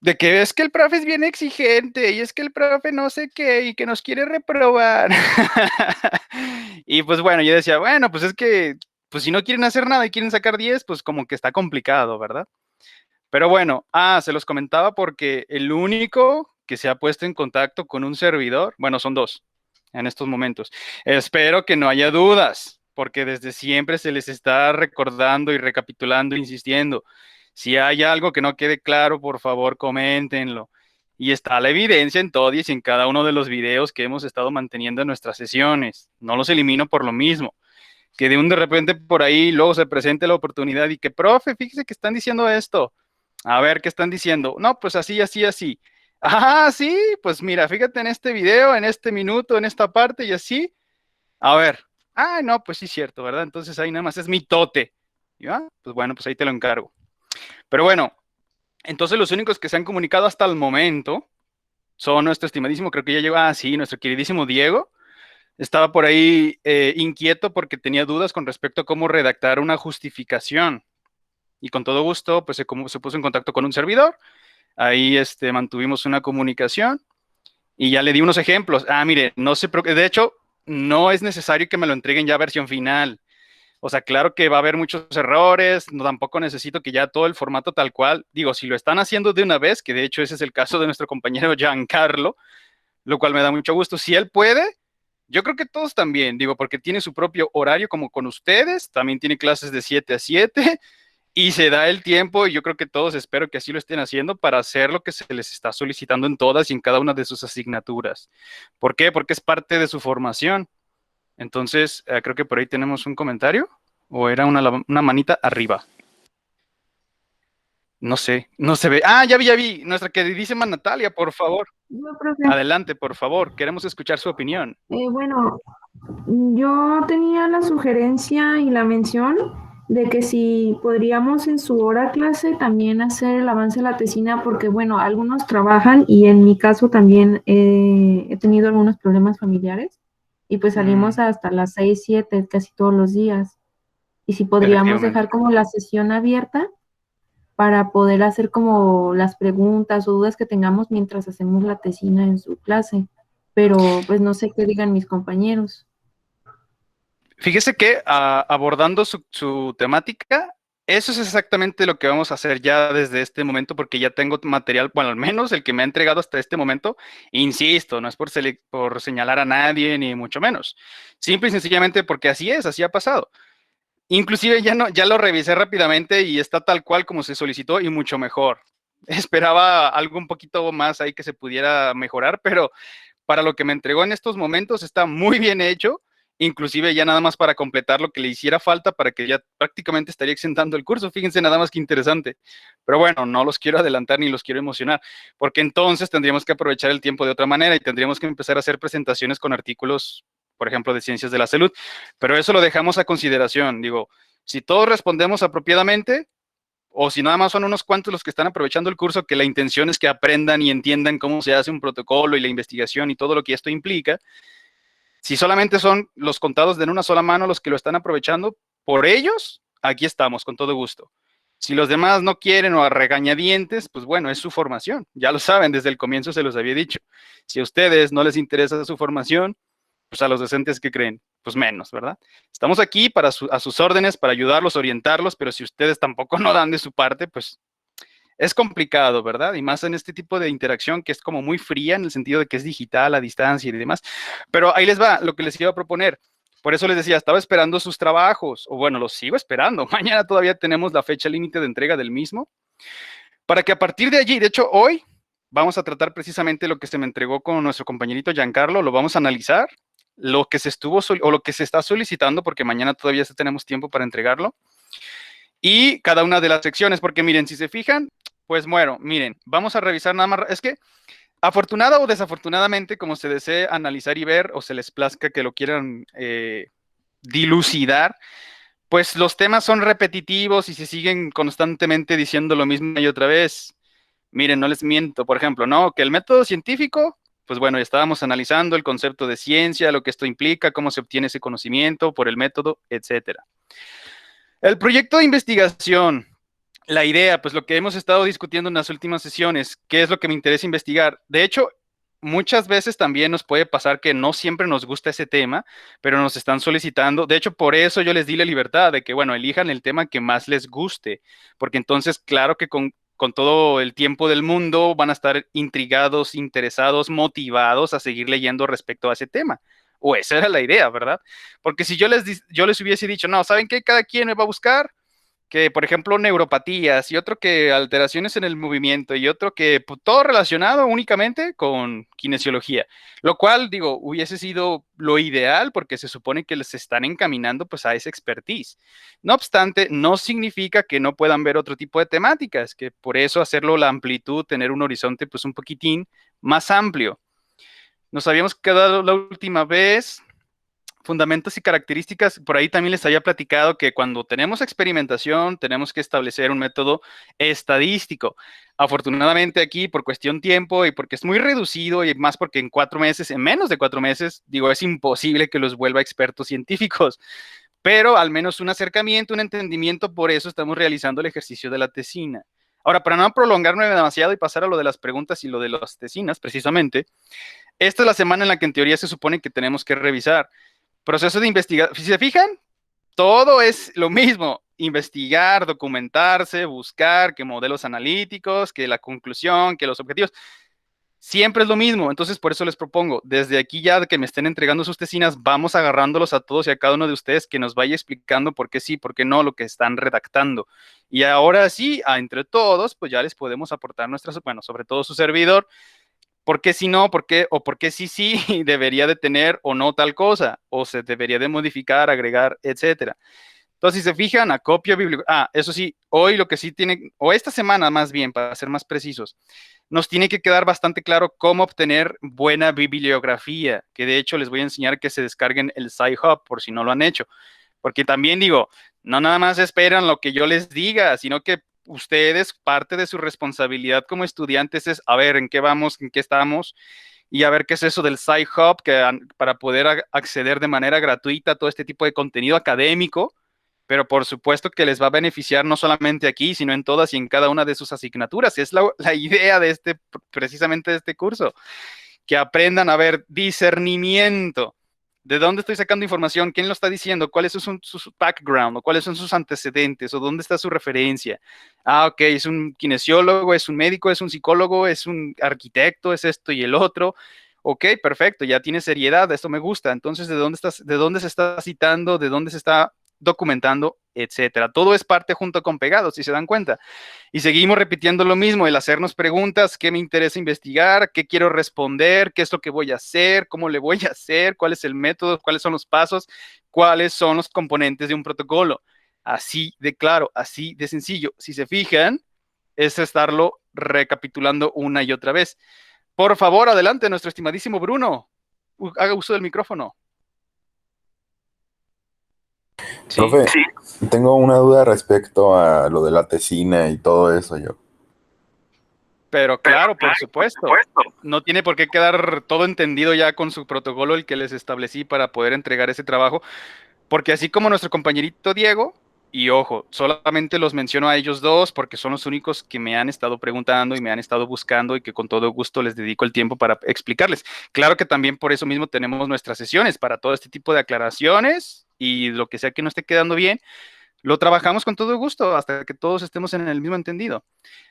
De que es que el profe es bien exigente y es que el profe no sé qué y que nos quiere reprobar. Y pues bueno, yo decía, bueno, pues es que, pues si no quieren hacer nada y quieren sacar 10, pues como que está complicado, ¿verdad? Pero bueno, se los comentaba porque el único que se ha puesto en contacto con un servidor, bueno, son dos en estos momentos. Espero que no haya dudas, porque desde siempre se les está recordando y recapitulando, insistiendo. Si hay algo que no quede claro, por favor, coméntenlo. Y está la evidencia en todos y en cada uno de los videos que hemos estado manteniendo en nuestras sesiones. No los elimino por lo mismo. Que de repente por ahí luego se presente la oportunidad y que, profe, fíjese que están diciendo esto. A ver, ¿qué están diciendo? No, pues así, así, así. Ah, sí, pues mira, fíjate en este video, en este minuto, en esta parte y así. A ver. Ah, no, pues sí, cierto, ¿verdad? Entonces ahí nada más es mi tote. Y, pues bueno, pues ahí te lo encargo. Pero bueno, entonces los únicos que se han comunicado hasta el momento son nuestro estimadísimo, creo que ya llegó, sí, nuestro queridísimo Diego. Estaba por ahí inquieto porque tenía dudas con respecto a cómo redactar una justificación. Y con todo gusto, pues se puso en contacto con un servidor. Ahí mantuvimos una comunicación y ya le di unos ejemplos. Mire, no sé, de hecho, no es necesario que me lo entreguen ya versión final. O sea, claro que va a haber muchos errores, no, tampoco necesito que ya todo el formato tal cual, digo, si lo están haciendo de una vez, que de hecho ese es el caso de nuestro compañero Giancarlo, lo cual me da mucho gusto. Si él puede, yo creo que todos también, digo, porque tiene su propio horario como con ustedes, también tiene clases de 7 a 7 y se da el tiempo y yo creo que todos espero que así lo estén haciendo para hacer lo que se les está solicitando en todas y en cada una de sus asignaturas. ¿Por qué? Porque es parte de su formación. Entonces, creo que por ahí tenemos un comentario o era una manita arriba. No sé, no se ve. Ya vi, ya vi. Nuestra queridísima Natalia, por favor. No, profe. Adelante, por favor. Queremos escuchar su opinión. Bueno, yo tenía la sugerencia y la mención de que si podríamos en su hora clase también hacer el avance de la tesina, porque bueno, algunos trabajan y en mi caso también he tenido algunos problemas familiares y pues salimos Mm, hasta las 6 7 casi todos los días. Y si podríamos efectivamente. dejar como la sesión abierta para poder hacer como las preguntas o dudas que tengamos mientras hacemos la tesina en su clase. Pero pues no sé qué digan mis compañeros. Fíjese que abordando su temática, eso es exactamente lo que vamos a hacer ya desde este momento, porque ya tengo material, bueno, al menos el que me ha entregado hasta este momento, insisto, no es por señalar a nadie, ni mucho menos. Simple y sencillamente porque así es, así ha pasado. Inclusive ya no, ya lo revisé rápidamente y está tal cual como se solicitó y mucho mejor. Esperaba algo un poquito más ahí que se pudiera mejorar, pero para lo que me entregó en estos momentos está muy bien hecho, inclusive ya nada más para completar lo que le hiciera falta para que ya prácticamente estaría exentando el curso. Fíjense nada más que interesante. Pero bueno, no los quiero adelantar ni los quiero emocionar, porque entonces tendríamos que aprovechar el tiempo de otra manera y tendríamos que empezar a hacer presentaciones con artículos, por ejemplo, de ciencias de la salud. Pero eso lo dejamos a consideración. Digo, si todos respondemos apropiadamente, o si nada más son unos cuantos los que están aprovechando el curso, que la intención es que aprendan y entiendan cómo se hace un protocolo y la investigación y todo lo que esto implica, si solamente son los contados de una sola mano los que lo están aprovechando, por ellos, aquí estamos, con todo gusto. Si los demás no quieren o a regañadientes, pues bueno, es su formación. Ya lo saben, desde el comienzo se los había dicho. Si a ustedes no les interesa su formación, pues a los docentes que creen, pues menos, ¿verdad? Estamos aquí a sus órdenes, para ayudarlos, orientarlos, pero si ustedes tampoco no dan de su parte, pues es complicado, ¿verdad? Y más en este tipo de interacción que es como muy fría en el sentido de que es digital, a distancia y demás. Pero ahí les va lo que les iba a proponer. Por eso les decía, estaba esperando sus trabajos, o bueno, los sigo esperando. Mañana todavía tenemos la fecha límite de entrega del mismo, para que a partir de allí, de hecho hoy, vamos a tratar precisamente lo que se me entregó con nuestro compañerito Giancarlo, lo vamos a analizar, lo que se estuvo o lo que se está solicitando, porque mañana todavía tenemos tiempo para entregarlo, y cada una de las secciones, porque miren, si se fijan, pues bueno, miren, vamos a revisar nada más, es que afortunada o desafortunadamente, como se desee analizar y ver, o se les plazca que lo quieran dilucidar, pues los temas son repetitivos y se siguen constantemente diciendo lo mismo y otra vez. Miren, no les miento, por ejemplo, ¿no? Que el método científico, pues bueno, ya estábamos analizando el concepto de ciencia, lo que esto implica, cómo se obtiene ese conocimiento por el método, etcétera. El proyecto de investigación, La idea, pues lo que hemos estado discutiendo en las últimas sesiones, qué es lo que me interesa investigar. De hecho, muchas veces también nos puede pasar que no siempre nos gusta ese tema, pero nos están solicitando. De hecho, por eso yo les di la libertad de que, bueno, elijan el tema que más les guste, porque entonces, claro que con todo el tiempo del mundo van a estar intrigados, interesados, motivados a seguir leyendo respecto a ese tema. O esa era la idea, ¿verdad? Porque si yo les hubiese dicho, no, ¿saben qué? Cada quien me va a buscar que, por ejemplo, neuropatías y otro que alteraciones en el movimiento y otro que pues, todo relacionado únicamente con kinesiología, lo cual, digo, hubiese sido lo ideal porque se supone que les están encaminando pues a esa expertise. No obstante, no significa que no puedan ver otro tipo de temáticas, que por eso hacerlo la amplitud, tener un horizonte pues un poquitín más amplio. Nos habíamos quedado la última vez fundamentos y características, por ahí también les había platicado que cuando tenemos experimentación tenemos que establecer un método estadístico. Afortunadamente aquí por cuestión tiempo y porque es muy reducido y más porque en 4 meses, en menos de 4 meses, digo, es imposible que los vuelva expertos científicos, pero al menos un acercamiento, un entendimiento, por eso estamos realizando el ejercicio de la tesina. Ahora, para no prolongarme demasiado y pasar a lo de las preguntas y lo de las tesinas, precisamente, esta es la semana en la que en teoría se supone que tenemos que revisar. Proceso de investigación. Si se fijan, todo es lo mismo. Investigar, documentarse, buscar, que modelos analíticos, que la conclusión, que los objetivos. Siempre es lo mismo. Entonces, por eso les propongo, desde aquí ya que me estén entregando sus tesinas, vamos agarrándolos a todos y a cada uno de ustedes que nos vaya explicando por qué sí, por qué no, lo que están redactando. Y ahora sí, entre todos, pues ya les podemos aportar nuestras, bueno, sobre todo su servidor, ¿por qué si no? ¿Por qué? O por qué sí, sí, debería de tener o no tal cosa, o se debería de modificar, agregar, etcétera. Entonces, si se fijan, acopio bibliografía. Ah, eso sí, hoy lo que sí tiene, o esta semana más bien, para ser más precisos, nos tiene que quedar bastante claro cómo obtener buena bibliografía, que de hecho les voy a enseñar que se descarguen el Sci-Hub por si no lo han hecho. Porque también digo, no nada más esperan lo que yo les diga, sino que ustedes, parte de su responsabilidad como estudiantes es a ver en qué vamos, en qué estamos y a ver qué es eso del Sci-Hub, que para poder acceder de manera gratuita a todo este tipo de contenido académico, pero por supuesto que les va a beneficiar no solamente aquí, sino en todas y en cada una de sus asignaturas. Es la idea de precisamente de este curso, que aprendan a ver discernimiento. ¿De dónde estoy sacando información? ¿Quién lo está diciendo? ¿Cuáles son sus background? ¿O cuáles son sus antecedentes? ¿O dónde está su referencia? Ah, ok, es un kinesiólogo, es un médico, es un psicólogo, es un arquitecto, es esto y el otro. Ok, perfecto, ya tiene seriedad, esto me gusta. Entonces, ¿de dónde se está citando? ¿De dónde se está documentando? Etcétera. Todo es parte junto con pegados, si se dan cuenta. Y seguimos repitiendo lo mismo, el hacernos preguntas, qué me interesa investigar, qué quiero responder, qué es lo que voy a hacer, cómo le voy a hacer, cuál es el método, cuáles son los pasos, cuáles son los componentes de un protocolo. Así de claro, así de sencillo. Si se fijan, es estarlo recapitulando una y otra vez. Por favor, adelante, nuestro estimadísimo Bruno. Haga uso del micrófono. Sí. Profe, tengo una duda respecto a lo de la tesina y todo eso yo. Pero claro, por supuesto. No tiene por qué quedar todo entendido ya con su protocolo, el que les establecí para poder entregar ese trabajo, porque así como nuestro compañerito Diego, y ojo, solamente los menciono a ellos dos porque son los únicos que me han estado preguntando y me han estado buscando y que con todo gusto les dedico el tiempo para explicarles. Claro que también por eso mismo tenemos nuestras sesiones para todo este tipo de aclaraciones y lo que sea que no esté quedando bien, lo trabajamos con todo gusto hasta que todos estemos en el mismo entendido.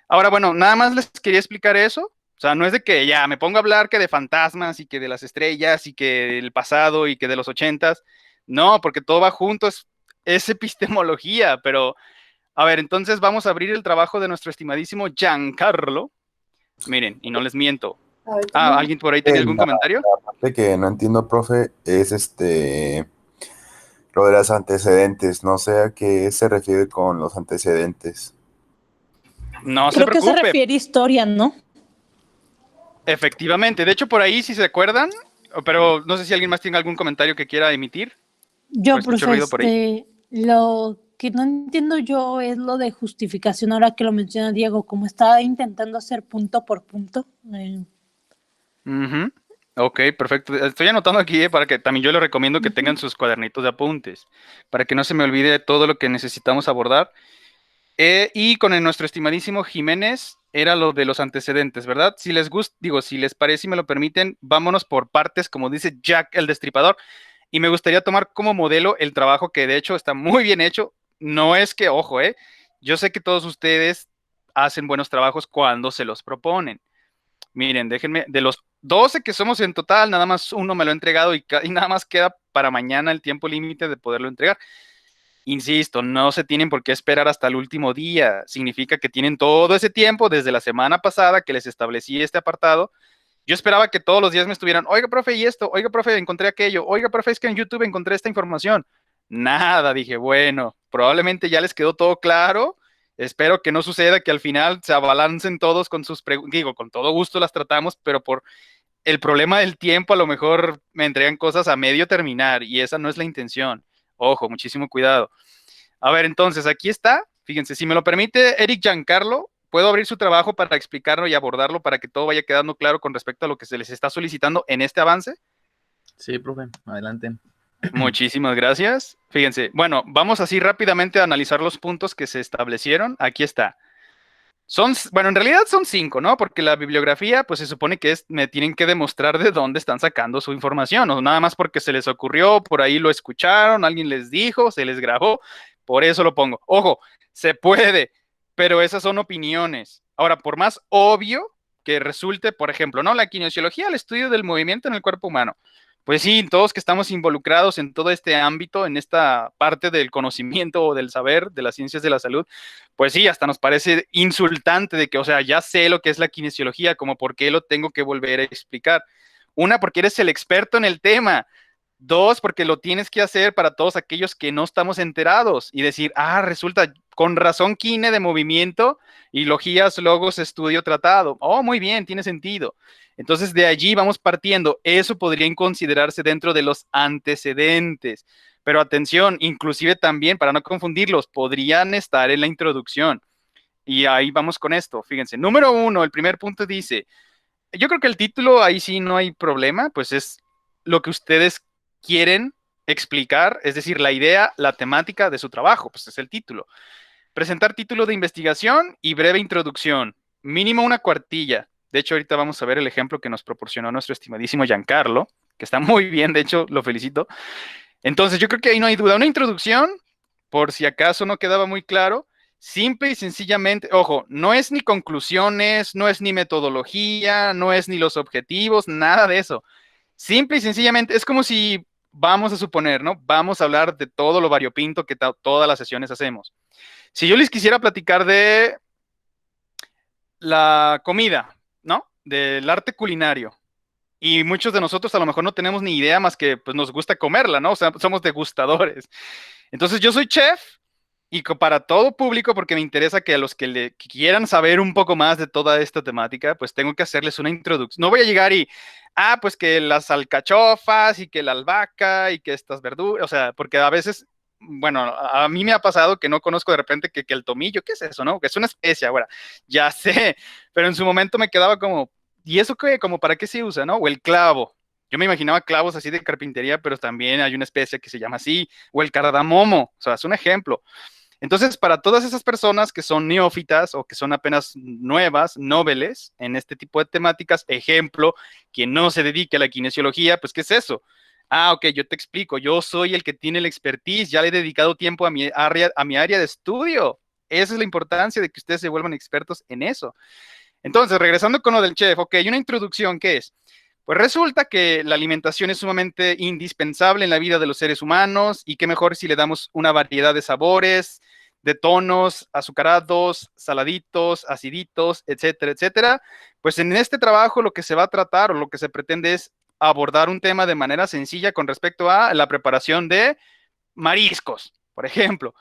Ahora, bueno, nada más les quería explicar eso. O sea, no es de que ya me pongo a hablar que de fantasmas y que de las estrellas y que del pasado y que de los ochentas. No, porque todo va junto, es epistemología, pero a ver, entonces vamos a abrir el trabajo de nuestro estimadísimo Giancarlo. Miren, y no les miento. Ah, ¿alguien por ahí tenía algún comentario? La parte que no entiendo, profe, es lo de los antecedentes. No sé a qué se refiere con los antecedentes. No se Creo que se preocupe. refiere a historia, ¿no? Efectivamente. De hecho, por ahí, si se acuerdan, pero no sé si alguien más tiene algún comentario que quiera emitir. Yo, O escucho ruido por ahí. lo que no entiendo yo es lo de justificación, ahora que lo menciona Diego, como está intentando hacer punto por punto. Ujú. Ok, perfecto. Estoy anotando aquí, para que también yo les recomiendo que tengan sus cuadernitos de apuntes, para que no se me olvide todo lo que necesitamos abordar. Y con nuestro estimadísimo Jiménez era lo de los antecedentes, ¿verdad? Si les gusta, digo, si les parece y me lo permiten, vámonos por partes, como dice Jack el Destripador. Y me gustaría tomar como modelo el trabajo que de hecho está muy bien hecho. No es que, ojo, yo sé que todos ustedes hacen buenos trabajos cuando se los proponen. Miren, déjenme, de los 12 que somos en total, nada más uno me lo ha entregado y nada más queda para mañana el tiempo límite de poderlo entregar. Insisto, no se tienen por qué esperar hasta el último día. Significa que tienen todo ese tiempo desde la semana pasada que les establecí este apartado. Yo esperaba que todos los días me estuvieran, oiga, profe, y esto, oiga, profe, encontré aquello, oiga, profe, es que en YouTube encontré esta información. Nada, dije, bueno, probablemente ya les quedó todo claro. Espero que no suceda que al final se abalancen todos con sus preguntas. Digo, con todo gusto las tratamos, pero por el problema del tiempo a lo mejor me entregan cosas a medio terminar y esa no es la intención. Ojo, muchísimo cuidado. A ver, entonces, aquí está. Fíjense, si me lo permite Eric Giancarlo, puedo abrir su trabajo para explicarlo y abordarlo para que todo vaya quedando claro con respecto a lo que se les está solicitando en este avance. Sí, profe, adelante. Muchísimas gracias. Fíjense, bueno, vamos así rápidamente a analizar los puntos que se establecieron. Aquí está. Bueno, en realidad son 5, ¿no? Porque la bibliografía, pues se supone que me tienen que demostrar de dónde están sacando su información, o nada más porque se les ocurrió, por ahí lo escucharon, alguien les dijo, se les grabó, por eso lo pongo. Ojo, se puede, pero esas son opiniones. Ahora, por más obvio que resulte, por ejemplo, ¿no? La kinesiología, el estudio del movimiento en el cuerpo humano. Pues sí, todos que estamos involucrados en todo este ámbito, en esta parte del conocimiento o del saber de las ciencias de la salud, pues sí, hasta nos parece insultante de que, o sea, ya sé lo que es la kinesiología, como por qué lo tengo que volver a explicar. Una, porque eres el experto en el tema. Dos, porque lo tienes que hacer para todos aquellos que no estamos enterados y decir, resulta, con razón, kine de movimiento y logías, logos, estudio, tratado. Oh, muy bien, tiene sentido. Entonces, de allí vamos partiendo. Eso podría considerarse dentro de los antecedentes. Pero atención, inclusive también, para no confundirlos, podrían estar en la introducción. Y ahí vamos con esto. Fíjense, número 1, el primer punto dice, yo creo que el título ahí sí no hay problema, pues es lo que ustedes quieren explicar, es decir, la idea, la temática de su trabajo, pues es el título. Presentar título de investigación y breve introducción, mínimo una cuartilla. De hecho, ahorita vamos a ver el ejemplo que nos proporcionó nuestro estimadísimo Giancarlo, que está muy bien, de hecho, lo felicito. Entonces, yo creo que ahí no hay duda. Una introducción, por si acaso no quedaba muy claro, simple y sencillamente, ojo, no es ni conclusiones, no es ni metodología, no es ni los objetivos, nada de eso. Simple y sencillamente, es como si vamos a suponer, ¿no? Vamos a hablar de todo lo variopinto que todas las sesiones hacemos. Si yo les quisiera platicar de la comida, ¿no? Del arte culinario. Y muchos de nosotros a lo mejor no tenemos ni idea más que pues nos gusta comerla, ¿no? O sea, somos degustadores. Entonces yo soy chef y para todo público, porque me interesa que a los que quieran saber un poco más de toda esta temática, pues tengo que hacerles una introducción. No voy a llegar pues que las alcachofas y que la albahaca y que estas verduras, o sea, porque a veces, bueno, a mí me ha pasado que no conozco de repente que el tomillo, ¿qué es eso, no? Que es una especia, ahora, ya sé, pero en su momento me quedaba como, ¿y eso qué? Como para qué se usa, no? O el clavo. Yo me imaginaba clavos así de carpintería, pero también hay una especie que se llama así, o el cardamomo, o sea, es un ejemplo. Entonces, para todas esas personas que son neófitas o que son apenas nuevas, noveles en este tipo de temáticas, ejemplo, quien no se dedique a la kinesiología, pues, ¿qué es eso? Ok, yo te explico, yo soy el que tiene la expertise, ya le he dedicado tiempo a mi área de estudio. Esa es la importancia de que ustedes se vuelvan expertos en eso. Entonces, regresando con lo del chef, ok, una introducción, ¿qué es? Pues resulta que la alimentación es sumamente indispensable en la vida de los seres humanos y qué mejor si le damos una variedad de sabores, de tonos, azucarados, saladitos, aciditos, etcétera, etcétera. Pues en este trabajo lo que se va a tratar o lo que se pretende es abordar un tema de manera sencilla con respecto a la preparación de mariscos, por ejemplo.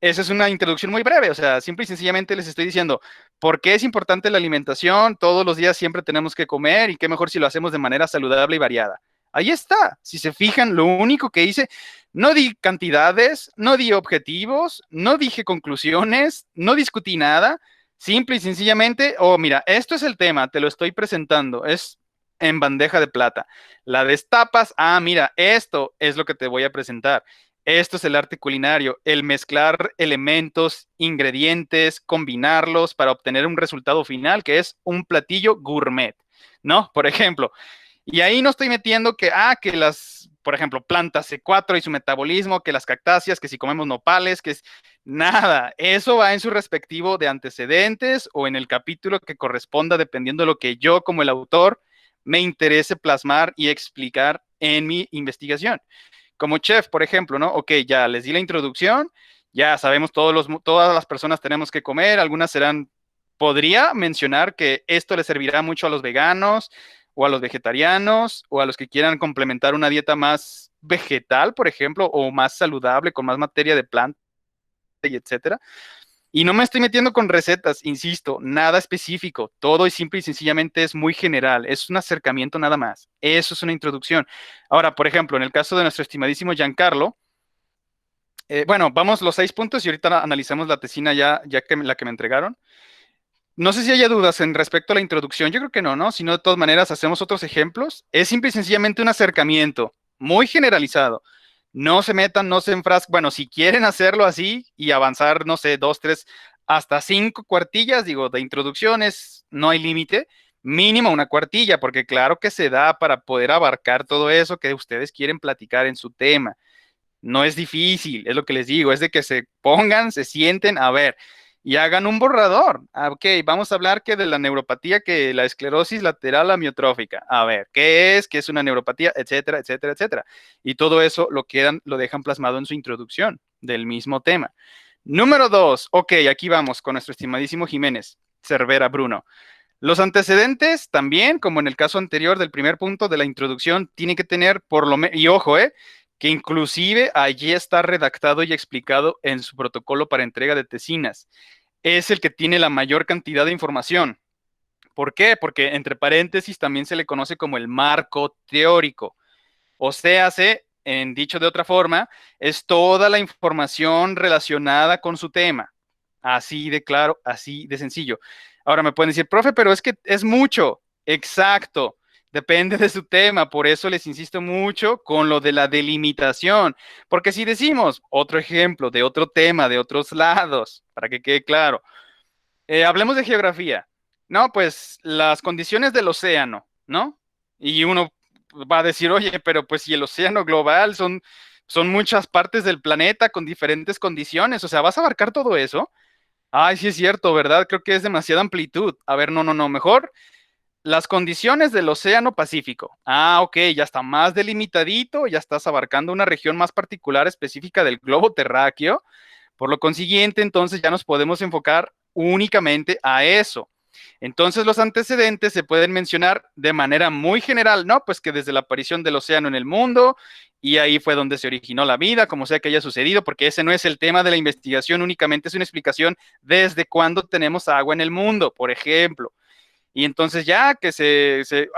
Esa es una introducción muy breve, o sea, simple y sencillamente les estoy diciendo por qué es importante la alimentación, todos los días siempre tenemos que comer y qué mejor si lo hacemos de manera saludable y variada. Ahí está, si se fijan, lo único que hice, no di cantidades, no di objetivos, no dije conclusiones, no discutí nada, simple y sencillamente, mira, esto es el tema, te lo estoy presentando, es en bandeja de plata. La destapas, mira, esto es lo que te voy a presentar. Esto es el arte culinario, el mezclar elementos, ingredientes, combinarlos para obtener un resultado final que es un platillo gourmet, ¿no? Por ejemplo, y ahí no estoy metiendo que las, por ejemplo, plantas C4 y su metabolismo, que las cactáceas, que si comemos nopales, que es nada. Eso va en su respectivo de antecedentes o en el capítulo que corresponda, dependiendo de lo que yo, como el autor, me interese plasmar y explicar en mi investigación. Como chef, por ejemplo, ¿no? Ok, ya les di la introducción, ya sabemos todas las personas tenemos que comer, algunas serán, podría mencionar que esto le servirá mucho a los veganos o a los vegetarianos o a los que quieran complementar una dieta más vegetal, por ejemplo, o más saludable, con más materia de planta y etcétera. Y no me estoy metiendo con recetas, insisto, nada específico, todo y simple y sencillamente es muy general, es un acercamiento nada más, eso es una introducción. Ahora, por ejemplo, en el caso de nuestro estimadísimo Giancarlo, bueno, vamos los 6 puntos y ahorita analizamos la tesina ya que la que me entregaron. No sé si haya dudas en respecto a la introducción, yo creo que no, ¿no? Si no, de todas maneras, hacemos otros ejemplos. Es simple y sencillamente un acercamiento muy generalizado. No se metan, no se enfrasquen. Bueno, si quieren hacerlo así y avanzar, no sé, 2, 3, hasta 5 cuartillas, digo, de introducciones, no hay límite. Mínimo una cuartilla, porque claro que se da para poder abarcar todo eso que ustedes quieren platicar en su tema. No es difícil, es lo que les digo, es de que se pongan, se sienten, a ver, y hagan un borrador. Ok, vamos a hablar que de la neuropatía, que la esclerosis lateral amiotrófica. A ver, ¿qué es? ¿Qué es una neuropatía? Etcétera, etcétera, etcétera. Y todo eso lo dejan plasmado en su introducción del mismo tema. Número 2, ok, aquí vamos con nuestro estimadísimo Jiménez Cervera Bruno. Los antecedentes también, como en el caso anterior del primer punto de la introducción, tienen que tener por lo menos, y ojo, que inclusive allí está redactado y explicado en su protocolo para entrega de tesinas. Es el que tiene la mayor cantidad de información. ¿Por qué? Porque entre paréntesis también se le conoce como el marco teórico. O sea, en dicho de otra forma, es toda la información relacionada con su tema. Así de claro, así de sencillo. Ahora me pueden decir, profe, pero es que es mucho. Exacto. Depende de su tema. Por eso les insisto mucho con lo de la delimitación. Porque si decimos otro ejemplo de otro tema, de otros lados, para que quede claro, hablemos de geografía. No, pues las condiciones del océano, ¿no? Y uno va a decir, oye, pero pues si el océano global son muchas partes del planeta con diferentes condiciones, o sea, ¿vas a abarcar todo eso? Ay, sí es cierto, ¿verdad? Creo que es demasiada amplitud. A ver, no, no, no, mejor las condiciones del océano Pacífico. Ah, ok, ya está más delimitadito, ya estás abarcando una región más particular específica del globo terráqueo. Por lo consiguiente, entonces ya nos podemos enfocar únicamente a eso. Entonces los antecedentes se pueden mencionar de manera muy general, ¿no? Pues que desde la aparición del océano en el mundo, y ahí fue donde se originó la vida, como sea que haya sucedido, porque ese no es el tema de la investigación, únicamente es una explicación desde cuándo tenemos agua en el mundo, por ejemplo. Y entonces ya que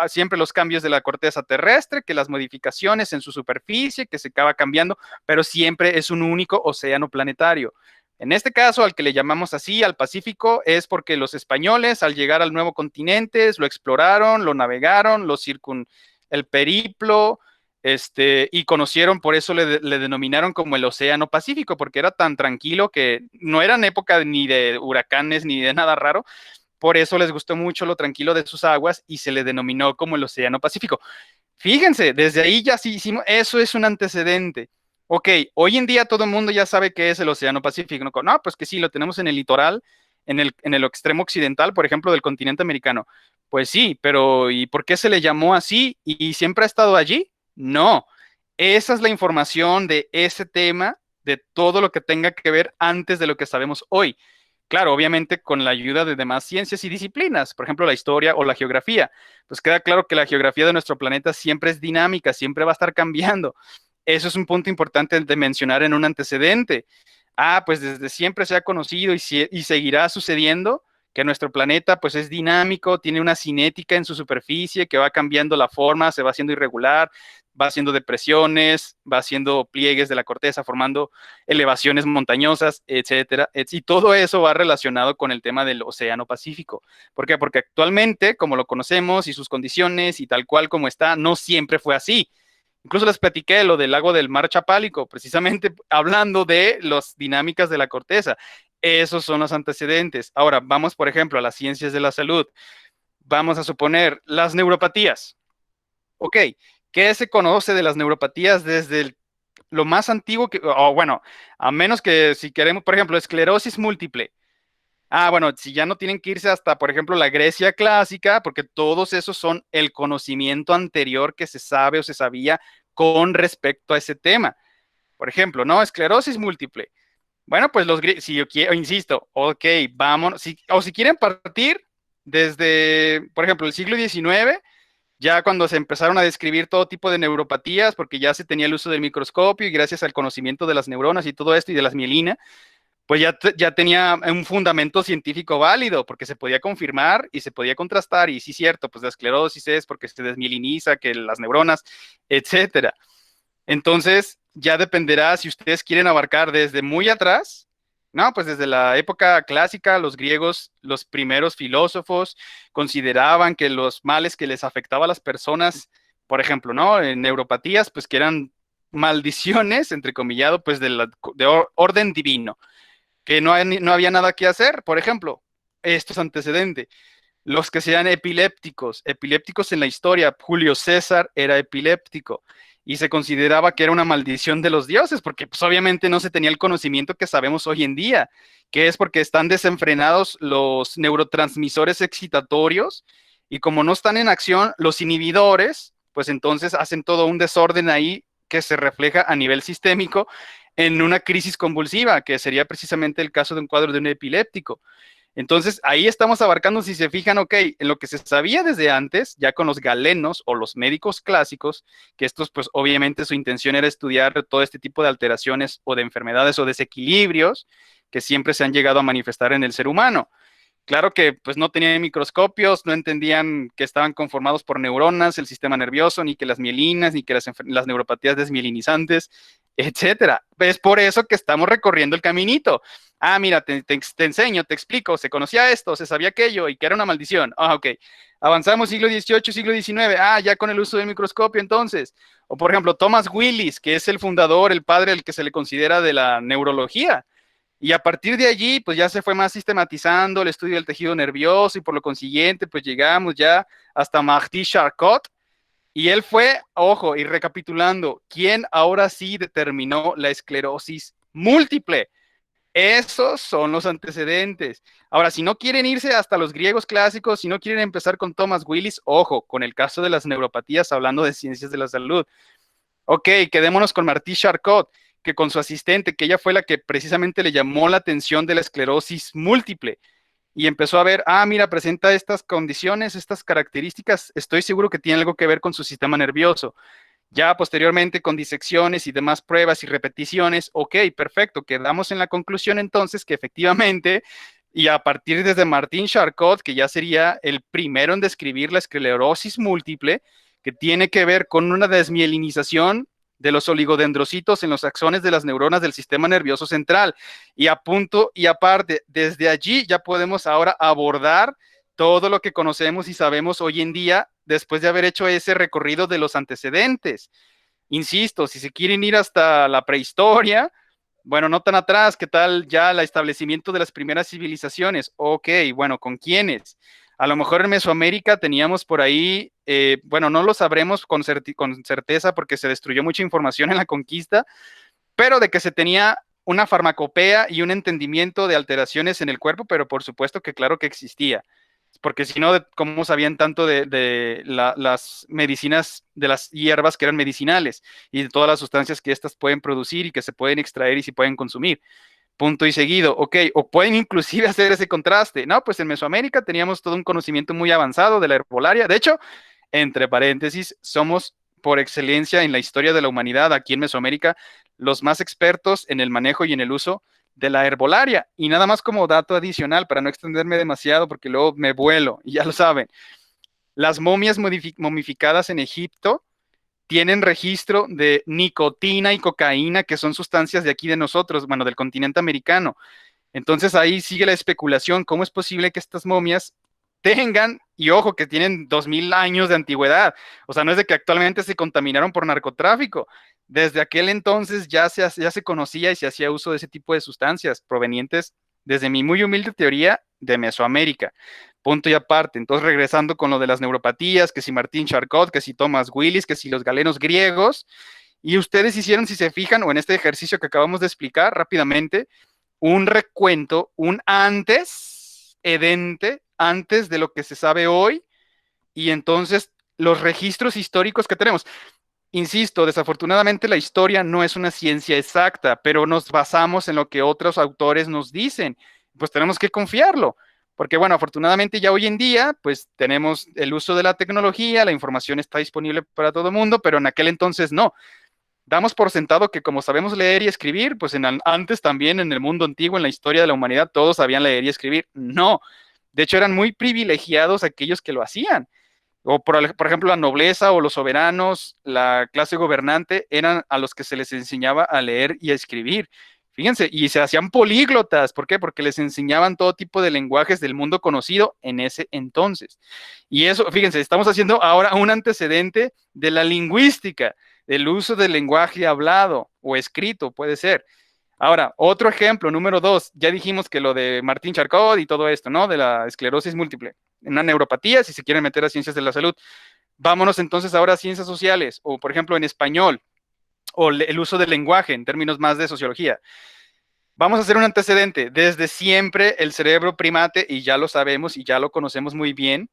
siempre los cambios de la corteza terrestre, que las modificaciones en su superficie, que se acaba cambiando, pero siempre es un único océano planetario. En este caso, al que le llamamos así, al Pacífico, es porque los españoles, al llegar al nuevo continente, lo exploraron, lo navegaron, el periplo, y conocieron, por eso le denominaron como el Océano Pacífico, porque era tan tranquilo que no era en época ni de huracanes ni de nada raro. Por eso les gustó mucho lo tranquilo de sus aguas y se le denominó como el Océano Pacífico. Fíjense, desde ahí ya sí hicimos, eso es un antecedente. Ok, hoy en día todo el mundo ya sabe qué es el Océano Pacífico. No, pues que sí, lo tenemos en el litoral, en el extremo occidental, por ejemplo, del continente americano. Pues sí, pero ¿y por qué se le llamó así? ¿Y siempre ha estado allí? No, esa es la información de ese tema, de todo lo que tenga que ver antes de lo que sabemos hoy. Claro, obviamente con la ayuda de demás ciencias y disciplinas, por ejemplo, la historia o la geografía. Pues queda claro que la geografía de nuestro planeta siempre es dinámica, siempre va a estar cambiando. Eso es un punto importante de mencionar en un antecedente. Pues desde siempre se ha conocido y seguirá sucediendo que nuestro planeta pues es dinámico, tiene una cinética en su superficie que va cambiando la forma, se va haciendo irregular, va haciendo depresiones, va haciendo pliegues de la corteza, formando elevaciones montañosas, etcétera. Y todo eso va relacionado con el tema del Océano Pacífico. ¿Por qué? Porque actualmente, como lo conocemos y sus condiciones y tal cual como está, no siempre fue así. Incluso les platiqué lo del lago del mar Chapálico, precisamente hablando de las dinámicas de la corteza. Esos son los antecedentes. Ahora, vamos, por ejemplo, a las ciencias de la salud. Vamos a suponer las neuropatías. Ok, ¿qué se conoce de las neuropatías desde lo más antiguo que, o bueno, a menos que si queremos, por ejemplo, esclerosis múltiple? Ah, bueno, si ya no tienen que irse hasta, por ejemplo, la Grecia clásica, porque todos esos son el conocimiento anterior que se sabe o se sabía con respecto a ese tema. Por ejemplo, ¿no? Esclerosis múltiple. Bueno, pues si yo quiero, insisto, ok, vámonos, o si quieren partir desde, por ejemplo, el siglo XIX, ya cuando se empezaron a describir todo tipo de neuropatías, porque ya se tenía el uso del microscopio y gracias al conocimiento de las neuronas y todo esto y de las mielina, pues ya tenía un fundamento científico válido, porque se podía confirmar y se podía contrastar, y sí, cierto, pues la esclerosis es porque se desmieliniza, que las neuronas, etcétera. Entonces, ya dependerá si ustedes quieren abarcar desde muy atrás, no, pues desde la época clásica, los griegos, los primeros filósofos, consideraban que los males que les afectaba a las personas, por ejemplo, ¿no? En neuropatías, pues que eran maldiciones, entrecomillado, pues de orden divino, que no había nada que hacer. Por ejemplo, esto es antecedente. Los que sean epilépticos en la historia, Julio César era epiléptico y se consideraba que era una maldición de los dioses, porque pues obviamente no se tenía el conocimiento que sabemos hoy en día, que es porque están desenfrenados los neurotransmisores excitatorios y como no están en acción los inhibidores, pues entonces hacen todo un desorden ahí que se refleja a nivel sistémico en una crisis convulsiva, que sería precisamente el caso de un cuadro de un epiléptico. Entonces, ahí estamos abarcando, si se fijan, ok, en lo que se sabía desde antes, ya con los galenos o los médicos clásicos, que estos, pues obviamente su intención era estudiar todo este tipo de alteraciones o de enfermedades o desequilibrios que siempre se han llegado a manifestar en el ser humano. Claro que pues no tenían microscopios, no entendían que estaban conformados por neuronas, el sistema nervioso, ni que las mielinas, ni que las neuropatías desmielinizantes, etcétera. Es por eso que estamos recorriendo el caminito. Ah, mira, te enseño, te explico, se conocía esto, se sabía aquello y que era una maldición. Ah, ok. Avanzamos siglo XVIII, siglo XIX. Ah, ya con el uso del microscopio entonces. O por ejemplo, Thomas Willis, que es el fundador, el padre, el que se le considera de la neurología. Y a partir de allí, pues ya se fue más sistematizando el estudio del tejido nervioso y por lo consiguiente, pues llegamos ya hasta Marty Charcot. Y él fue, ojo, y recapitulando, quien ahora sí determinó la esclerosis múltiple. Esos son los antecedentes. Ahora, si no quieren irse hasta los griegos clásicos, si no quieren empezar con Thomas Willis, ojo, con el caso de las neuropatías, hablando de ciencias de la salud. Ok, quedémonos con Marty Charcot, que con su asistente, que ella fue la que precisamente le llamó la atención de la esclerosis múltiple y empezó a ver, ah, mira, presenta estas condiciones, estas características, estoy seguro que tiene algo que ver con su sistema nervioso. Ya posteriormente con disecciones y demás pruebas y repeticiones, ok, perfecto, quedamos en la conclusión entonces que efectivamente, y a partir desde Martín Charcot, que ya sería el primero en describir la esclerosis múltiple, que tiene que ver con una desmielinización de los oligodendrocitos en los axones de las neuronas del sistema nervioso central. Y a punto y aparte, desde allí ya podemos ahora abordar todo lo que conocemos y sabemos hoy en día después de haber hecho ese recorrido de los antecedentes. Insisto, si se quieren ir hasta la prehistoria, bueno, no tan atrás, ¿qué tal ya el establecimiento de las primeras civilizaciones? Ok, bueno, ¿con quiénes? A lo mejor en Mesoamérica teníamos por ahí, bueno, no lo sabremos con certeza porque se destruyó mucha información en la conquista, pero de que se tenía una farmacopea y un entendimiento de alteraciones en el cuerpo, pero por supuesto que claro que existía, porque si no, ¿cómo sabían tanto de las medicinas, de las hierbas que eran medicinales y de todas las sustancias que éstas pueden producir y que se pueden extraer y se pueden consumir? Punto y seguido, ok, o pueden inclusive hacer ese contraste, ¿no? Pues en Mesoamérica teníamos todo un conocimiento muy avanzado de la herbolaria, de hecho, entre paréntesis, somos por excelencia en la historia de la humanidad aquí en Mesoamérica los más expertos en el manejo y en el uso de la herbolaria. Y nada más como dato adicional, para no extenderme demasiado, porque luego me vuelo, y ya lo saben, las momias momificadas en Egipto tienen registro de nicotina y cocaína, que son sustancias de aquí de nosotros, bueno, del continente americano. Entonces ahí sigue la especulación, ¿cómo es posible que estas momias tengan Y ojo, que tienen 2000 años de antigüedad. O sea, no es de que actualmente se contaminaron por narcotráfico. Desde aquel entonces ya se conocía y se hacía uso de ese tipo de sustancias provenientes, desde mi muy humilde teoría, de Mesoamérica. Punto y aparte. Entonces, regresando con lo de las neuropatías, que si Martín Charcot, que si Thomas Willis, que si los galenos griegos, y ustedes hicieron, si se fijan, o en este ejercicio que acabamos de explicar rápidamente, un recuento, un antes, edente, antes de lo que se sabe hoy, y entonces los registros históricos que tenemos. Insisto, desafortunadamente la historia no es una ciencia exacta, pero nos basamos en lo que otros autores nos dicen, pues tenemos que confiarlo, porque bueno, afortunadamente ya hoy en día, pues tenemos el uso de la tecnología, la información está disponible para todo el mundo, pero en aquel entonces no. Damos por sentado que como sabemos leer y escribir, pues antes también en el mundo antiguo, en la historia de la humanidad, todos sabían leer y escribir. No, de hecho eran muy privilegiados aquellos que lo hacían. O por ejemplo, la nobleza o los soberanos, la clase gobernante, eran a los que se les enseñaba a leer y a escribir. Fíjense, y se hacían políglotas. ¿Por qué? Porque les enseñaban todo tipo de lenguajes del mundo conocido en ese entonces. Y eso, fíjense, estamos haciendo ahora un antecedente de la lingüística, del uso del lenguaje hablado o escrito, puede ser. Ahora, otro ejemplo, número 2, ya dijimos que lo de Martín Charcot y todo esto, ¿no? De la esclerosis múltiple, una neuropatía, si se quieren meter a ciencias de la salud. Vámonos entonces ahora a ciencias sociales, o por ejemplo en español, o el uso del lenguaje en términos más de sociología. Vamos a hacer un antecedente. Desde siempre el cerebro primate, y ya lo sabemos y ya lo conocemos muy bien,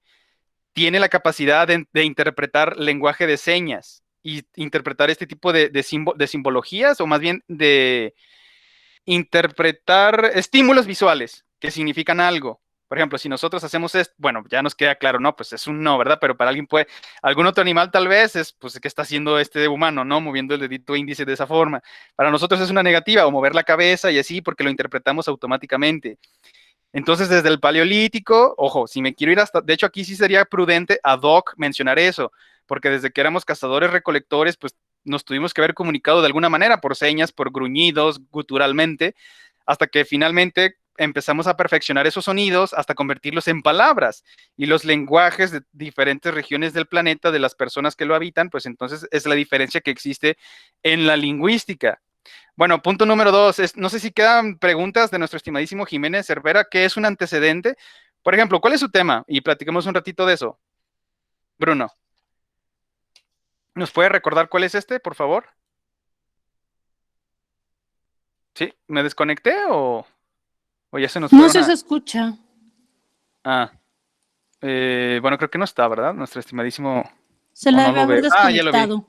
tiene la capacidad de interpretar lenguaje de señas y interpretar este tipo de simbologías, o más bien de interpretar estímulos visuales que significan algo. Por ejemplo, si nosotros hacemos esto, bueno, ya nos queda claro, ¿no? Pues es un no, ¿verdad? Pero para alguien puede, algún otro animal tal vez es, pues, ¿qué está haciendo este humano, no? Moviendo el dedito índice de esa forma. Para nosotros es una negativa, o mover la cabeza y así, porque lo interpretamos automáticamente. Entonces, desde el paleolítico, ojo, si me quiero ir hasta, de hecho aquí sí sería prudente ad hoc mencionar eso, porque desde que éramos cazadores recolectores, pues nos tuvimos que haber comunicado de alguna manera, por señas, por gruñidos, guturalmente, hasta que finalmente empezamos a perfeccionar esos sonidos hasta convertirlos en palabras. Y los lenguajes de diferentes regiones del planeta, de las personas que lo habitan, pues entonces es la diferencia que existe en la lingüística. Bueno, punto número 2, no sé si quedan preguntas de nuestro estimadísimo Jiménez Cervera, ¿qué es un antecedente? Por ejemplo, ¿cuál es su tema? Y platiquemos un ratito de eso. Bruno, ¿nos puede recordar cuál es este, por favor? ¿Sí? ¿Me desconecté o ya se nos No fueron sé, a...? se escucha. Ah, bueno, creo que no está, ¿verdad? Nuestro estimadísimo... Se O le no debe lo haber veo. Ah, ya lo vi. desconectado.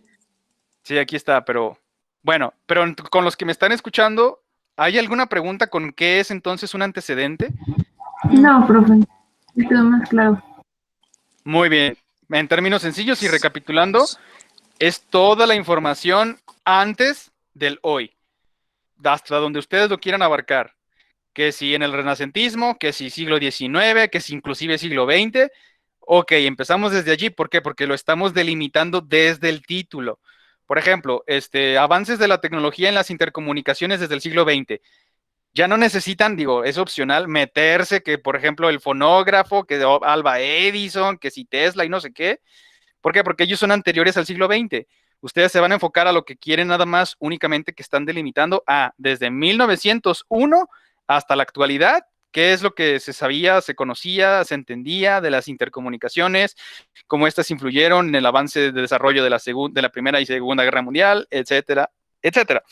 Sí, aquí está, pero... Bueno, pero con los que me están escuchando, ¿hay alguna pregunta con qué es entonces un antecedente? No, profe, me quedó más claro. Muy bien. En términos sencillos y recapitulando, es toda la información antes del hoy, hasta donde ustedes lo quieran abarcar. Que si en el renacentismo, que si siglo XIX, que si inclusive siglo XX. Ok, empezamos desde allí. ¿Por qué? Porque lo estamos delimitando desde el título. Por ejemplo, avances de la tecnología en las intercomunicaciones desde el siglo XX. Ya no necesitan, digo, es opcional meterse que, por ejemplo, el fonógrafo, que Alba Edison, que si Tesla y no sé qué. ¿Por qué? Porque ellos son anteriores al siglo XX. Ustedes se van a enfocar a lo que quieren nada más, únicamente que están delimitando desde 1901 hasta la actualidad, qué es lo que se sabía, se conocía, se entendía de las intercomunicaciones, cómo estas influyeron en el avance de desarrollo de la Primera y Segunda Guerra Mundial, etcétera, etcétera.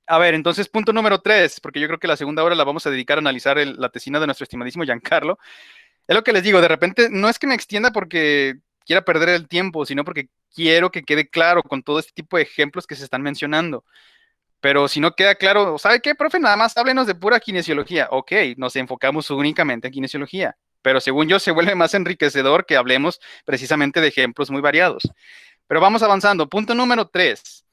A ver, entonces, punto número 3, porque yo creo que la segunda hora la vamos a dedicar a analizar la tesina de nuestro estimadísimo Giancarlo. Es lo que les digo, de repente no es que me extienda porque quiera perder el tiempo, sino porque quiero que quede claro con todo este tipo de ejemplos que se están mencionando. Pero si no queda claro, ¿sabe qué, profe? Nada más háblenos de pura kinesiología. Ok, nos enfocamos únicamente en kinesiología, pero según yo se vuelve más enriquecedor que hablemos precisamente de ejemplos muy variados. Pero vamos avanzando. Punto número 3.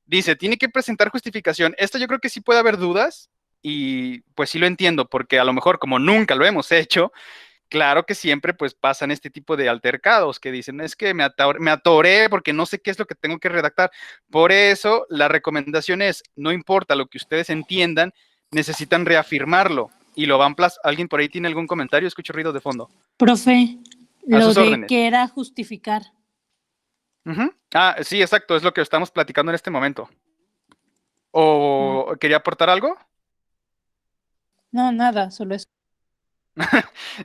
Dice, tiene que presentar justificación. Esto yo creo que sí puede haber dudas y pues sí lo entiendo, porque a lo mejor como nunca lo hemos hecho, claro que siempre pues pasan este tipo de altercados que dicen, es que me atoré porque no sé qué es lo que tengo que redactar. Por eso la recomendación es, no importa lo que ustedes entiendan, necesitan reafirmarlo y lo van ¿Alguien por ahí tiene algún comentario? Escucho ruido de fondo. Profe, A Lo sus de órdenes. que era justificar. Ujú. Ah, sí, exacto, es lo que estamos platicando en este momento. ¿O quería aportar algo? No, nada, solo eso.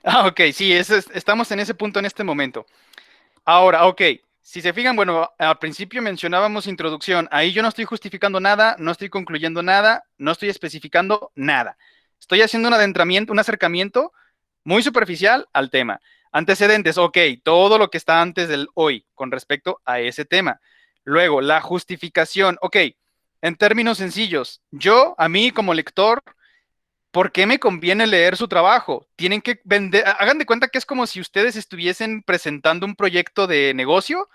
Ah, ok, sí, estamos en ese punto en este momento. Ahora, ok, si se fijan, bueno, al principio mencionábamos introducción. Ahí yo no estoy justificando nada, no estoy concluyendo nada, no estoy especificando nada. Estoy haciendo un adentramiento, un acercamiento muy superficial al tema. Antecedentes, ok, todo lo que está antes del hoy con respecto a ese tema. Luego, la justificación, ok, en términos sencillos, a mí como lector, ¿por qué me conviene leer su trabajo? Tienen que vender, hagan de cuenta que es como si ustedes estuviesen presentando un proyecto de negocio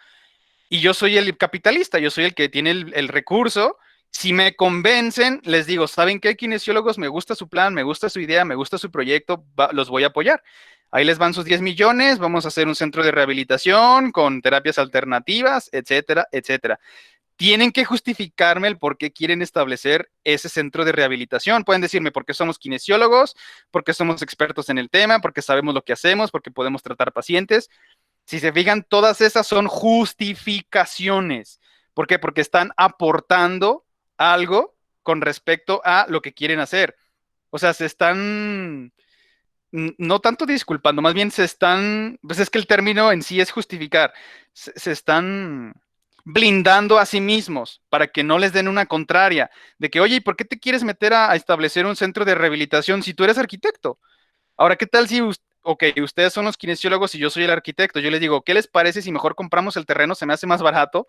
y yo soy el capitalista, yo soy el que tiene el recurso. Si me convencen, les digo, ¿saben qué, kinesiólogos? Me gusta su plan, me gusta su idea, me gusta su proyecto, los voy a apoyar. Ahí les van sus 10 millones, vamos a hacer un centro de rehabilitación con terapias alternativas, etcétera, etcétera. Tienen que justificarme el por qué quieren establecer ese centro de rehabilitación. Pueden decirme por qué somos kinesiólogos, por qué somos expertos en el tema, porque sabemos lo que hacemos, porque podemos tratar pacientes. Si se fijan, todas esas son justificaciones. ¿Por qué? Porque están aportando algo con respecto a lo que quieren hacer. O sea, se están no tanto disculpando, más bien se están, pues es que el término en sí es justificar, se están blindando a sí mismos para que no les den una contraria, de que, oye, ¿y por qué te quieres meter a establecer un centro de rehabilitación si tú eres arquitecto? Ahora, ¿qué tal si, ok, ustedes son los kinesiólogos y yo soy el arquitecto? Yo les digo, ¿qué les parece si mejor compramos el terreno, se me hace más barato,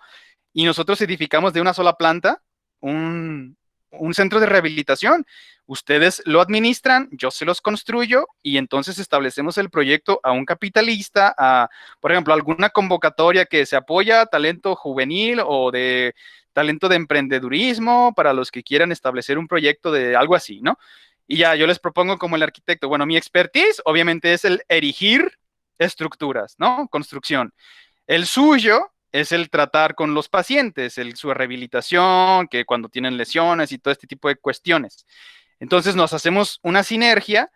y nosotros edificamos de una sola planta un, un centro de rehabilitación? Ustedes lo administran, yo se los construyo y entonces establecemos el proyecto a un capitalista, a, por ejemplo, alguna convocatoria que se apoya a talento juvenil o de talento de emprendedurismo para los que quieran establecer un proyecto de algo así, ¿no? Y ya yo les propongo como el arquitecto, bueno, mi expertise obviamente es el erigir estructuras, ¿no? Construcción. El suyo es el tratar con los pacientes, su rehabilitación, que cuando tienen lesiones y todo este tipo de cuestiones. Entonces nos hacemos una sinergia,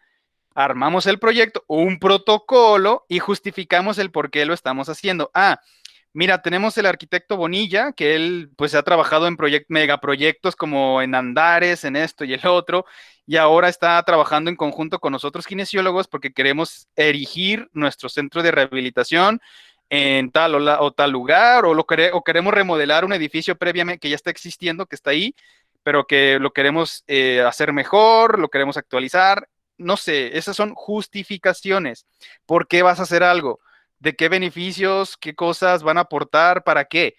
armamos el proyecto, un protocolo y justificamos el por qué lo estamos haciendo. Ah, mira, tenemos el arquitecto Bonilla, que él pues ha trabajado en megaproyectos como en Andares, en esto y el otro, y ahora está trabajando en conjunto con nosotros kinesiólogos porque queremos erigir nuestro centro de rehabilitación en tal o tal lugar, o queremos remodelar un edificio previamente que ya está existiendo, que está ahí, pero que lo queremos hacer mejor, lo queremos actualizar. No sé, esas son justificaciones. ¿Por qué vas a hacer algo? ¿De qué beneficios, qué cosas van a aportar, para qué?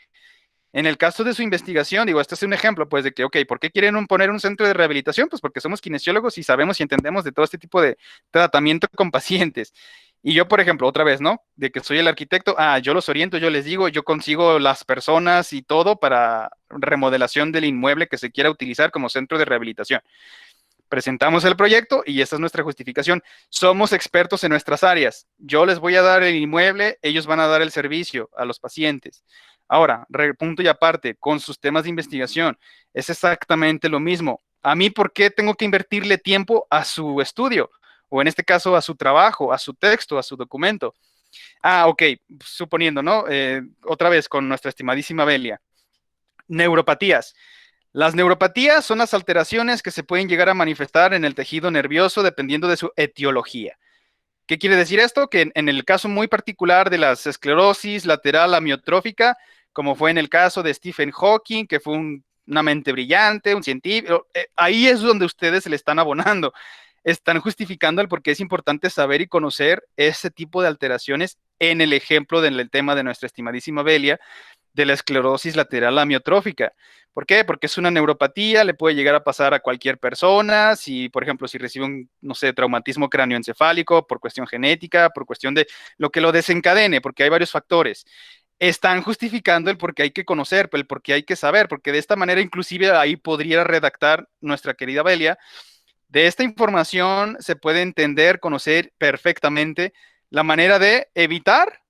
En el caso de su investigación, digo, este es un ejemplo, pues, de que, ok, ¿por qué quieren poner un centro de rehabilitación? Pues porque somos kinesiólogos y sabemos y entendemos de todo este tipo de tratamiento con pacientes. Y yo, por ejemplo, otra vez, ¿no? De que soy el arquitecto, yo los oriento, yo les digo, yo consigo las personas y todo para remodelación del inmueble que se quiera utilizar como centro de rehabilitación. Presentamos el proyecto y esta es nuestra justificación. Somos expertos en nuestras áreas. Yo les voy a dar el inmueble, ellos van a dar el servicio a los pacientes. Ahora, punto y aparte, con sus temas de investigación, es exactamente lo mismo. A mí, ¿por qué tengo que invertirle tiempo a su estudio? O en este caso, a su trabajo, a su texto, a su documento. Ok, suponiendo, ¿no? Otra vez con nuestra estimadísima Belia. Neuropatías. Las neuropatías son las alteraciones que se pueden llegar a manifestar en el tejido nervioso dependiendo de su etiología. ¿Qué quiere decir esto? Que en el caso muy particular de la esclerosis lateral amiotrófica, como fue en el caso de Stephen Hawking, que fue una mente brillante, un científico, ahí es donde ustedes se le están abonando. Están justificando el por qué es importante saber y conocer ese tipo de alteraciones en el ejemplo del tema de nuestra estimadísima Belia, de la esclerosis lateral amiotrófica. ¿Por qué? Porque es una neuropatía, le puede llegar a pasar a cualquier persona, si, por ejemplo, si recibe un, no sé, traumatismo cráneoencefálico, por cuestión genética, por cuestión de lo que lo desencadene, porque hay varios factores. Están justificando el por qué hay que conocer, el por qué hay que saber, porque de esta manera inclusive ahí podría redactar nuestra querida Belia. De esta información se puede entender, conocer perfectamente la manera de evitar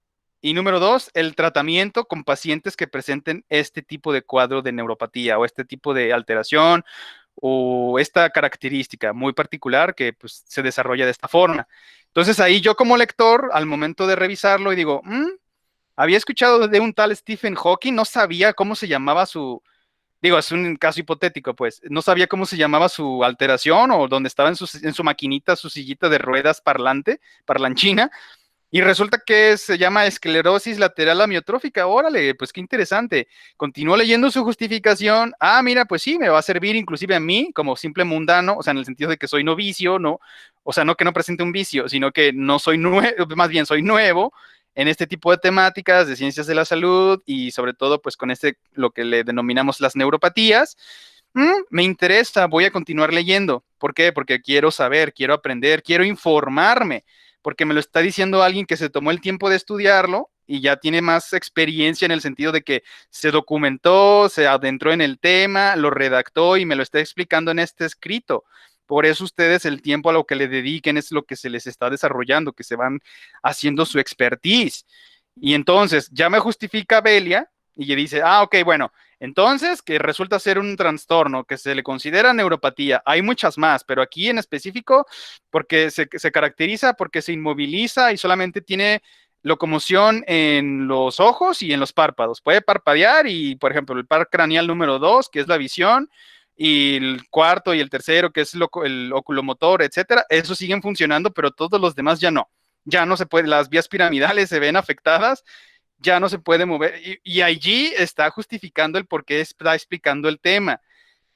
y número dos, el tratamiento con pacientes que presenten este tipo de cuadro de neuropatía o este tipo de alteración o esta característica muy particular que pues, se desarrolla de esta forma. Entonces ahí yo como lector, al momento de revisarlo, y digo, había escuchado de un tal Stephen Hawking, no sabía cómo se llamaba su, digo, es un caso hipotético, pues, no sabía cómo se llamaba su alteración o dónde estaba en su maquinita, su sillita de ruedas parlanchina, y resulta que se llama esclerosis lateral amiotrófica. Órale, pues qué interesante. Continúo leyendo su justificación. Ah, mira, pues sí, me va a servir inclusive a mí como simple mundano, o sea, en el sentido de que soy novicio, ¿no? O sea, no que no presente un vicio, sino que no soy nuevo, más bien soy nuevo en este tipo de temáticas de ciencias de la salud y sobre todo pues con lo que le denominamos las neuropatías. Me interesa, voy a continuar leyendo. ¿Por qué? Porque quiero saber, quiero aprender, quiero informarme, porque me lo está diciendo alguien que se tomó el tiempo de estudiarlo y ya tiene más experiencia en el sentido de que se documentó, se adentró en el tema, lo redactó y me lo está explicando en este escrito. Por eso ustedes el tiempo a lo que le dediquen es lo que se les está desarrollando, que se van haciendo su expertise. Y entonces ya me justifica Belia y le dice, ah, ok, bueno, entonces que resulta ser un trastorno que se le considera neuropatía. Hay muchas más, pero aquí en específico porque se caracteriza porque se inmoviliza y solamente tiene locomoción en los ojos y en los párpados. Puede parpadear y, por ejemplo, el par craneal número 2, que es la visión, y el cuarto y el tercero, que es el oculomotor, etcétera, esos siguen funcionando, pero todos los demás ya no. Ya no se puede, las vías piramidales se ven afectadas, ya no se puede mover. Y allí está justificando el por qué está explicando el tema.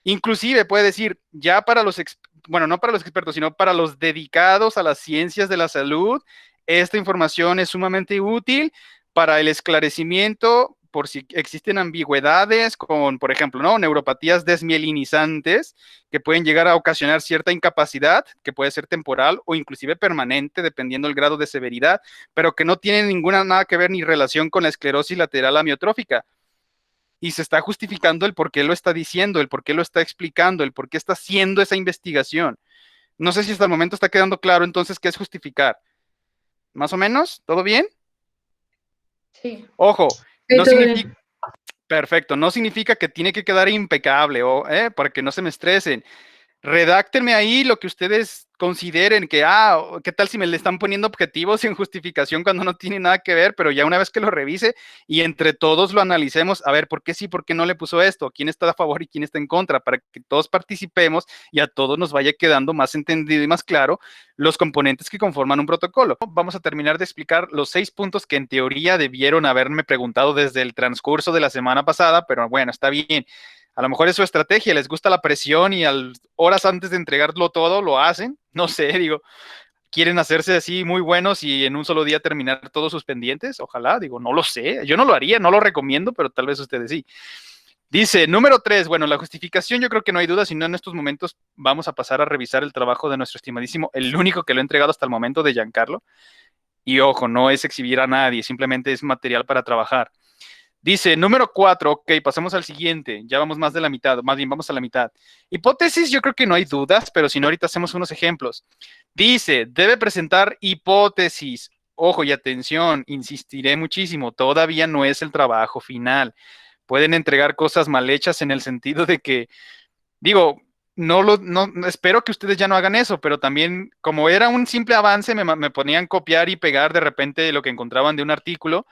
Inclusive puede decir, ya para los, bueno, no para los expertos, sino para los dedicados a las ciencias de la salud, esta información es sumamente útil para el esclarecimiento por si existen ambigüedades con, por ejemplo, ¿no? Neuropatías desmielinizantes que pueden llegar a ocasionar cierta incapacidad, que puede ser temporal o inclusive permanente, dependiendo del grado de severidad, pero que no tienen nada que ver ni relación con la esclerosis lateral amiotrófica. Y se está justificando el por qué lo está diciendo, el por qué lo está explicando, el por qué está haciendo esa investigación. No sé si hasta el momento está quedando claro entonces qué es justificar. ¿Más o menos? ¿Todo bien? Sí. Ojo, Sí, no todo significa, bien. perfecto, no significa que tiene que quedar impecable o para que no se me estresen. Redáctenme ahí lo que ustedes consideren que, ¿qué tal si me le están poniendo objetivos en justificación cuando no tiene nada que ver? Pero ya una vez que lo revise y entre todos lo analicemos, a ver, ¿por qué sí, por qué no le puso esto? ¿Quién está a favor y quién está en contra? Para que todos participemos y a todos nos vaya quedando más entendido y más claro los componentes que conforman un protocolo. Vamos a terminar de explicar los 6 puntos que en teoría debieron haberme preguntado desde el transcurso de la semana pasada, pero bueno, está bien. A lo mejor es su estrategia, les gusta la presión y horas antes de entregarlo todo lo hacen. No sé, digo, quieren hacerse así muy buenos y en un solo día terminar todos sus pendientes. Ojalá, digo, no lo sé. Yo no lo haría, no lo recomiendo, pero tal vez ustedes sí. Dice, número 3, bueno, la justificación yo creo que no hay duda, sino en estos momentos vamos a pasar a revisar el trabajo de nuestro estimadísimo, el único que lo he entregado hasta el momento de Giancarlo. Y ojo, no es exhibir a nadie, simplemente es material para trabajar. Dice, número 4, ok, pasamos al siguiente, ya vamos más de la mitad, más bien vamos a la mitad. Hipótesis, yo creo que no hay dudas, pero si no, ahorita hacemos unos ejemplos. Dice, debe presentar hipótesis. Ojo y atención, insistiré muchísimo, todavía no es el trabajo final. Pueden entregar cosas mal hechas en el sentido de que, digo, no, espero que ustedes ya no hagan eso, pero también como era un simple avance, me ponían copiar y pegar de repente lo que encontraban de un artículo.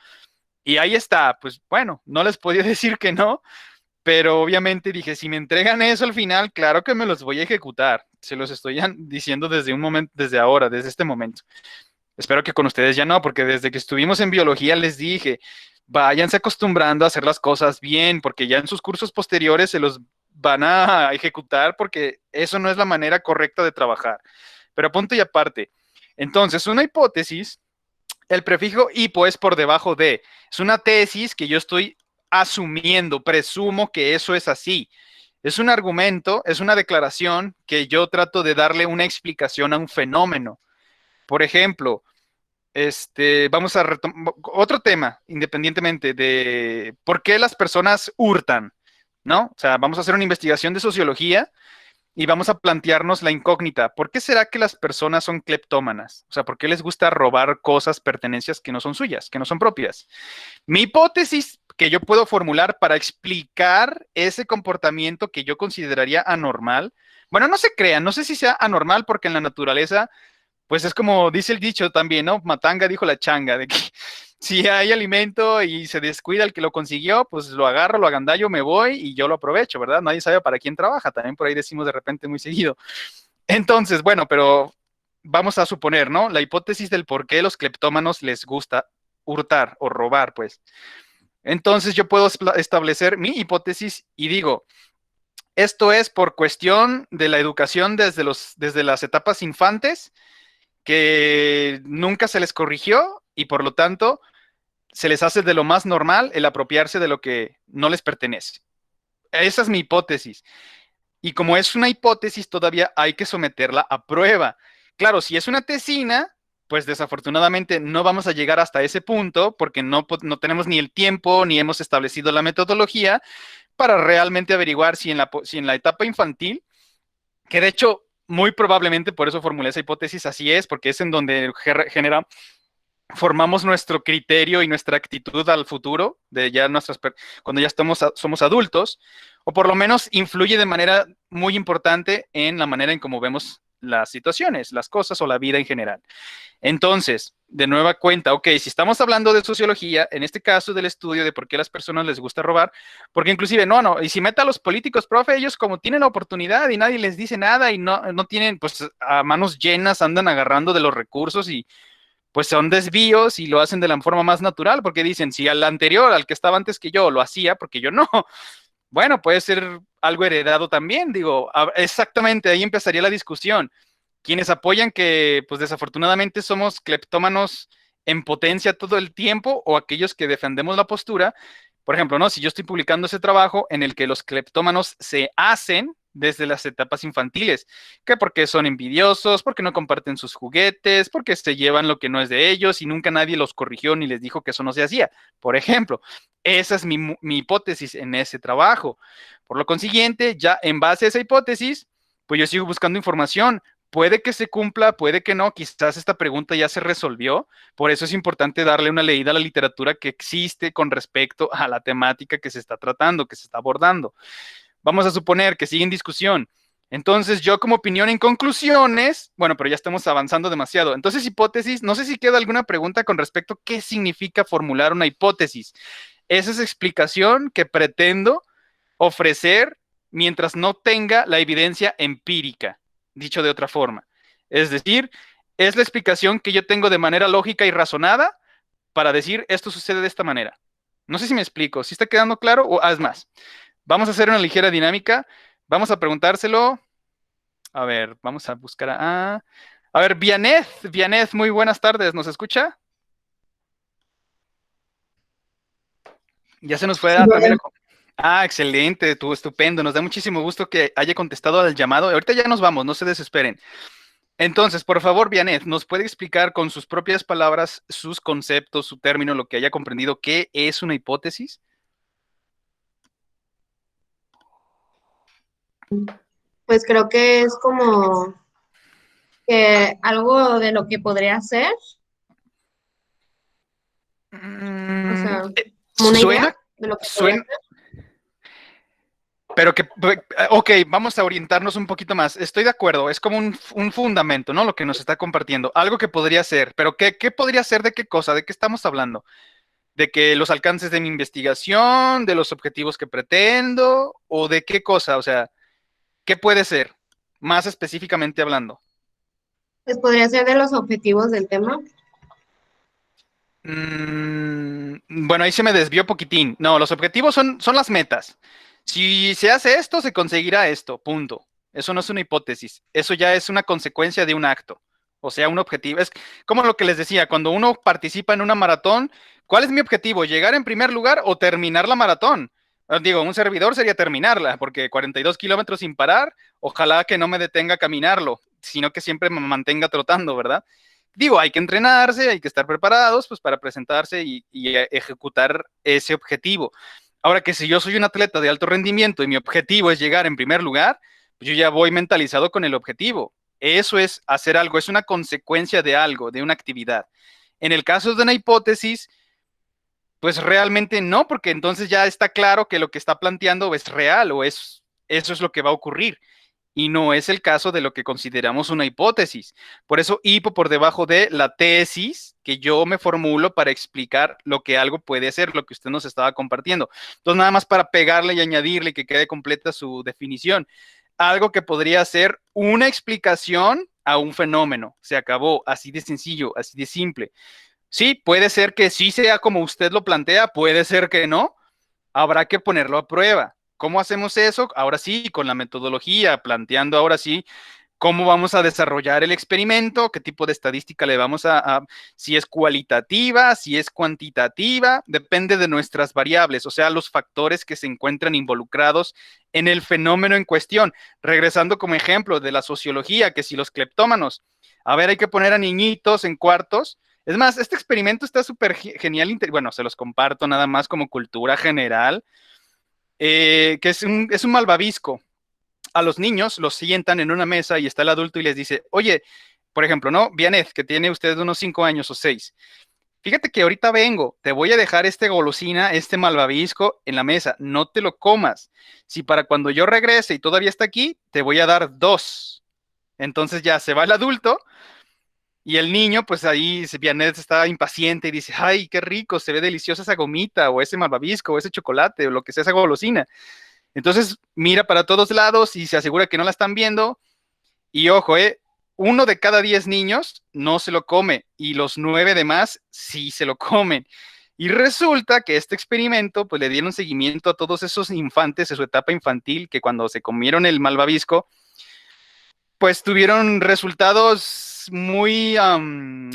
Y ahí está, pues bueno, no les podía decir que no, pero obviamente dije, si me entregan eso al final, claro que me los voy a ejecutar. Se los estoy diciendo desde un momento, desde ahora, desde este momento. Espero que con ustedes ya no, porque desde que estuvimos en biología les dije, váyanse acostumbrando a hacer las cosas bien, porque ya en sus cursos posteriores se los van a ejecutar porque eso no es la manera correcta de trabajar. Pero punto y aparte. Entonces, una hipótesis, el prefijo hipo es por debajo de. Es una tesis que yo estoy asumiendo, presumo que eso es así. Es un argumento, es una declaración que yo trato de darle una explicación a un fenómeno. Por ejemplo, vamos a retomar otro tema, independientemente de por qué las personas hurtan, ¿no? O sea, vamos a hacer una investigación de sociología y vamos a plantearnos la incógnita. ¿Por qué será que las personas son cleptómanas? O sea, ¿por qué les gusta robar cosas, pertenencias que no son suyas, que no son propias? Mi hipótesis que yo puedo formular para explicar ese comportamiento que yo consideraría anormal, bueno, no se crean, no sé si sea anormal porque en la naturaleza pues es como dice el dicho también, ¿no? Matanga dijo la changa, de que si hay alimento y se descuida el que lo consiguió, pues lo agarro, lo agandallo, me voy y yo lo aprovecho, ¿verdad? Nadie sabe para quién trabaja, también por ahí decimos de repente muy seguido. Entonces, bueno, pero vamos a suponer, ¿no? La hipótesis del por qué los cleptómanos les gusta hurtar o robar, pues. Entonces yo puedo establecer mi hipótesis y digo, esto es por cuestión de la educación desde las etapas infantes, que nunca se les corrigió y por lo tanto se les hace de lo más normal el apropiarse de lo que no les pertenece. Esa es mi hipótesis. Y como es una hipótesis, todavía hay que someterla a prueba. Claro, si es una tesina, pues desafortunadamente no vamos a llegar hasta ese punto porque no tenemos ni el tiempo ni hemos establecido la metodología para realmente averiguar si en la etapa infantil, que de hecho muy probablemente por eso formulé esa hipótesis, así es, porque es en donde formamos nuestro criterio y nuestra actitud al futuro, de ya cuando ya somos adultos, o por lo menos influye de manera muy importante en la manera en cómo vemos las situaciones, las cosas o la vida en general. Entonces, de nueva cuenta, ok, si estamos hablando de sociología, en este caso del estudio de por qué a las personas les gusta robar, porque inclusive, no, y si meta a los políticos, profe, ellos como tienen la oportunidad y nadie les dice nada y no tienen, pues a manos llenas andan agarrando de los recursos y pues son desvíos y lo hacen de la forma más natural, porque dicen, si al anterior, al que estaba antes que yo, lo hacía, porque yo no, bueno, puede ser algo heredado también, digo, exactamente, ahí empezaría la discusión. Quienes apoyan que, pues desafortunadamente somos cleptómanos en potencia todo el tiempo, o aquellos que defendemos la postura, por ejemplo, ¿no? Si yo estoy publicando ese trabajo en el que los cleptómanos se hacen desde las etapas infantiles, que porque son envidiosos, porque no comparten sus juguetes, porque se llevan lo que no es de ellos y nunca nadie los corrigió ni les dijo que eso no se hacía. Por ejemplo, esa es mi hipótesis en ese trabajo. Por lo consiguiente, ya en base a esa hipótesis, pues yo sigo buscando información. Puede que se cumpla, puede que no, quizás esta pregunta ya se resolvió, por eso es importante darle una leída a la literatura que existe con respecto a la temática que se está tratando, que se está abordando. Vamos a suponer que sigue en discusión. Entonces, yo como opinión en conclusiones, bueno, pero ya estamos avanzando demasiado. Entonces, hipótesis, no sé si queda alguna pregunta con respecto a qué significa formular una hipótesis. Esa es explicación que pretendo ofrecer mientras no tenga la evidencia empírica, dicho de otra forma. Es decir, es la explicación que yo tengo de manera lógica y razonada para decir esto sucede de esta manera. No sé si me explico, si está quedando claro o es más. Vamos a hacer una ligera dinámica. Vamos a preguntárselo. A ver, vamos a buscar a ver, Vianez, muy buenas tardes. ¿Nos escucha? Ya se nos fue también. Excelente, estuvo estupendo. Nos da muchísimo gusto que haya contestado al llamado. Ahorita ya nos vamos, no se desesperen. Entonces, por favor, Vianez, ¿nos puede explicar con sus propias palabras, sus conceptos, su término, lo que haya comprendido, qué es una hipótesis? Pues creo que es como que algo de lo que podría ser, o sea, como una idea de lo que podría Suena, pero que, ok, vamos a orientarnos un poquito más. Estoy de acuerdo, es como un fundamento, ¿no? Lo que nos está compartiendo. Algo que podría ser, pero ¿qué podría ser de qué cosa? ¿De qué estamos hablando? ¿De que los alcances de mi investigación, de los objetivos que pretendo, o de qué cosa? O sea, ¿qué puede ser? Más específicamente hablando. pues podría ser de los objetivos del tema. Bueno, ahí se me desvió poquitín. No, los objetivos son las metas. Si se hace esto, se conseguirá esto, punto. Eso no es una hipótesis, eso ya es una consecuencia de un acto. O sea, un objetivo. Es como lo que les decía, cuando uno participa en una maratón, ¿cuál es mi objetivo? ¿Llegar en primer lugar o terminar la maratón? Digo, un servidor sería terminarla, porque 42 kilómetros sin parar, ojalá que no me detenga a caminarlo, sino que siempre me mantenga trotando, ¿verdad? Digo, hay que entrenarse, hay que estar preparados pues, para presentarse y ejecutar ese objetivo. Ahora que si yo soy un atleta de alto rendimiento y mi objetivo es llegar en primer lugar, pues yo ya voy mentalizado con el objetivo. Eso es hacer algo, es una consecuencia de algo, de una actividad. En el caso de una hipótesis, pues realmente no, porque entonces ya está claro que lo que está planteando es real o eso es lo que va a ocurrir. y no es el caso de lo que consideramos una hipótesis. Por eso hipo por debajo de la tesis que yo me formulo para explicar lo que algo puede ser, lo que usted nos estaba compartiendo. Entonces, nada más para pegarle y añadirle que quede completa su definición. Algo que podría ser una explicación a un fenómeno. Se acabó, así de sencillo, así de simple. Sí, puede ser que sí sea como usted lo plantea, puede ser que no. Habrá que ponerlo a prueba. ¿Cómo hacemos eso? Ahora sí, con la metodología, planteando ahora sí cómo vamos a desarrollar el experimento, qué tipo de estadística le vamos si es cualitativa, si es cuantitativa, depende de nuestras variables, o sea, los factores que se encuentran involucrados en el fenómeno en cuestión. Regresando como ejemplo de la sociología, que si los cleptómanos, a ver, hay que poner a niñitos en cuartos. Es más, este experimento está súper genial, bueno, se los comparto nada más como cultura general, que es un malvavisco. A los niños los sientan en una mesa y está el adulto y les dice, oye, por ejemplo, ¿no? Vianet, que tiene usted unos 5 años o 6. Fíjate que ahorita vengo, te voy a dejar este golosina, este malvavisco en la mesa, no te lo comas. Si para cuando yo regrese y todavía está aquí, te voy a dar 2. Entonces ya se va el adulto y el niño, pues ahí Vianet está impaciente y dice, ay, qué rico, se ve deliciosa esa gomita o ese malvavisco o ese chocolate o lo que sea esa golosina. Entonces mira para todos lados y se asegura que no la están viendo. Y ojo, uno de cada 10 niños no se lo come y los 9 demás sí se lo comen. Y resulta que este experimento, pues le dieron seguimiento a todos esos infantes en su etapa infantil que cuando se comieron el malvavisco, pues tuvieron resultados muy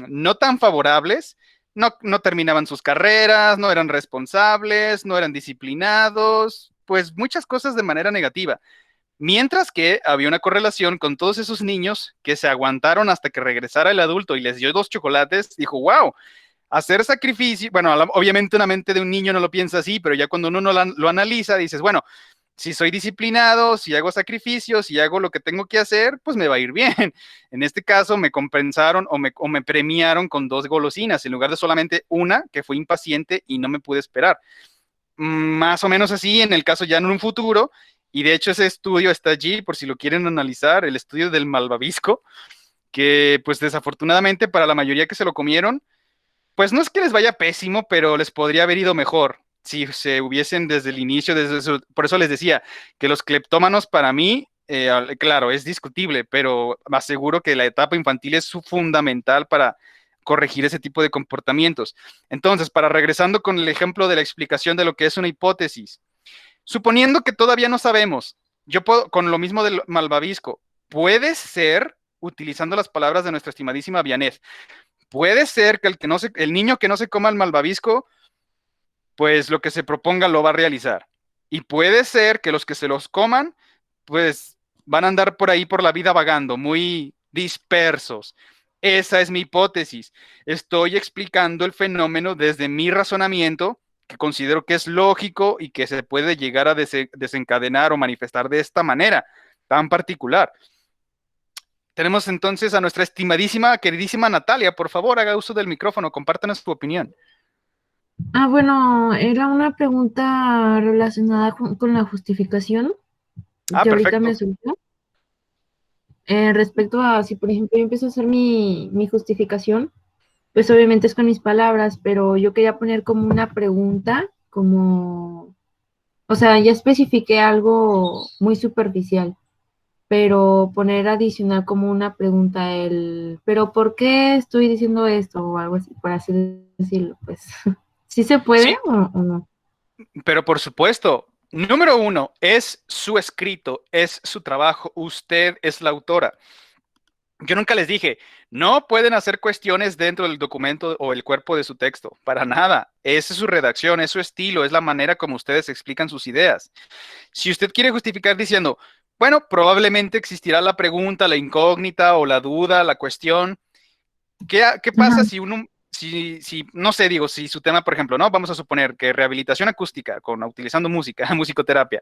no tan favorables. No terminaban sus carreras, no eran responsables, no eran disciplinados, pues muchas cosas de manera negativa. Mientras que había una correlación con todos esos niños que se aguantaron hasta que regresara el adulto y les dio 2 chocolates, dijo, wow, hacer sacrificio, bueno, obviamente una mente de un niño no lo piensa así, pero ya cuando uno lo analiza, dices, bueno, si soy disciplinado, si hago sacrificios, si hago lo que tengo que hacer, pues me va a ir bien. En este caso me compensaron o me premiaron con 2 golosinas en lugar de solamente una que fue impaciente y no me pude esperar. Más o menos así en el caso ya en un futuro, y de hecho ese estudio está allí por si lo quieren analizar, el estudio del malvavisco, que pues desafortunadamente para la mayoría que se lo comieron, pues no es que les vaya pésimo, pero les podría haber ido mejor si se hubiesen desde el inicio, por eso les decía que los cleptómanos para mí, claro, es discutible, pero me aseguro que la etapa infantil es fundamental para corregir ese tipo de comportamientos. Entonces, regresando con el ejemplo de la explicación de lo que es una hipótesis, suponiendo que todavía no sabemos, yo puedo, con lo mismo del malvavisco, puede ser, utilizando las palabras de nuestra estimadísima Vianet, puede ser que el niño que no se coma el malvavisco, pues lo que se proponga lo va a realizar. Y puede ser que los que se los coman, pues van a andar por ahí por la vida vagando, muy dispersos. Esa es mi hipótesis. Estoy explicando el fenómeno desde mi razonamiento, que considero que es lógico y que se puede llegar a desencadenar o manifestar de esta manera tan particular. Tenemos entonces a nuestra estimadísima, queridísima Natalia. Por favor, haga uso del micrófono, compártanos tu opinión. Bueno, era una pregunta relacionada con la justificación que ahorita me Perfecto. surgió. Respecto a si, por ejemplo, yo empiezo a hacer mi justificación, pues obviamente es con mis palabras, pero yo quería poner como una pregunta, o sea, ya especifiqué algo muy superficial, pero poner adicional como una pregunta, ¿pero por qué estoy diciendo esto? O algo así, por así decirlo, pues. ¿Sí se puede Sí, o no? pero por supuesto, número 1, es su escrito, es su trabajo, usted es la autora. Yo nunca les dije, no pueden hacer cuestiones dentro del documento o el cuerpo de su texto, para nada. Esa es su redacción, es su estilo, es la manera como ustedes explican sus ideas. Si usted quiere justificar diciendo, bueno, probablemente existirá la pregunta, la incógnita o la duda, la cuestión, ¿qué pasa Ajá. si no sé, digo, si su tema, por ejemplo, ¿no? Vamos a suponer que rehabilitación acústica utilizando música, musicoterapia.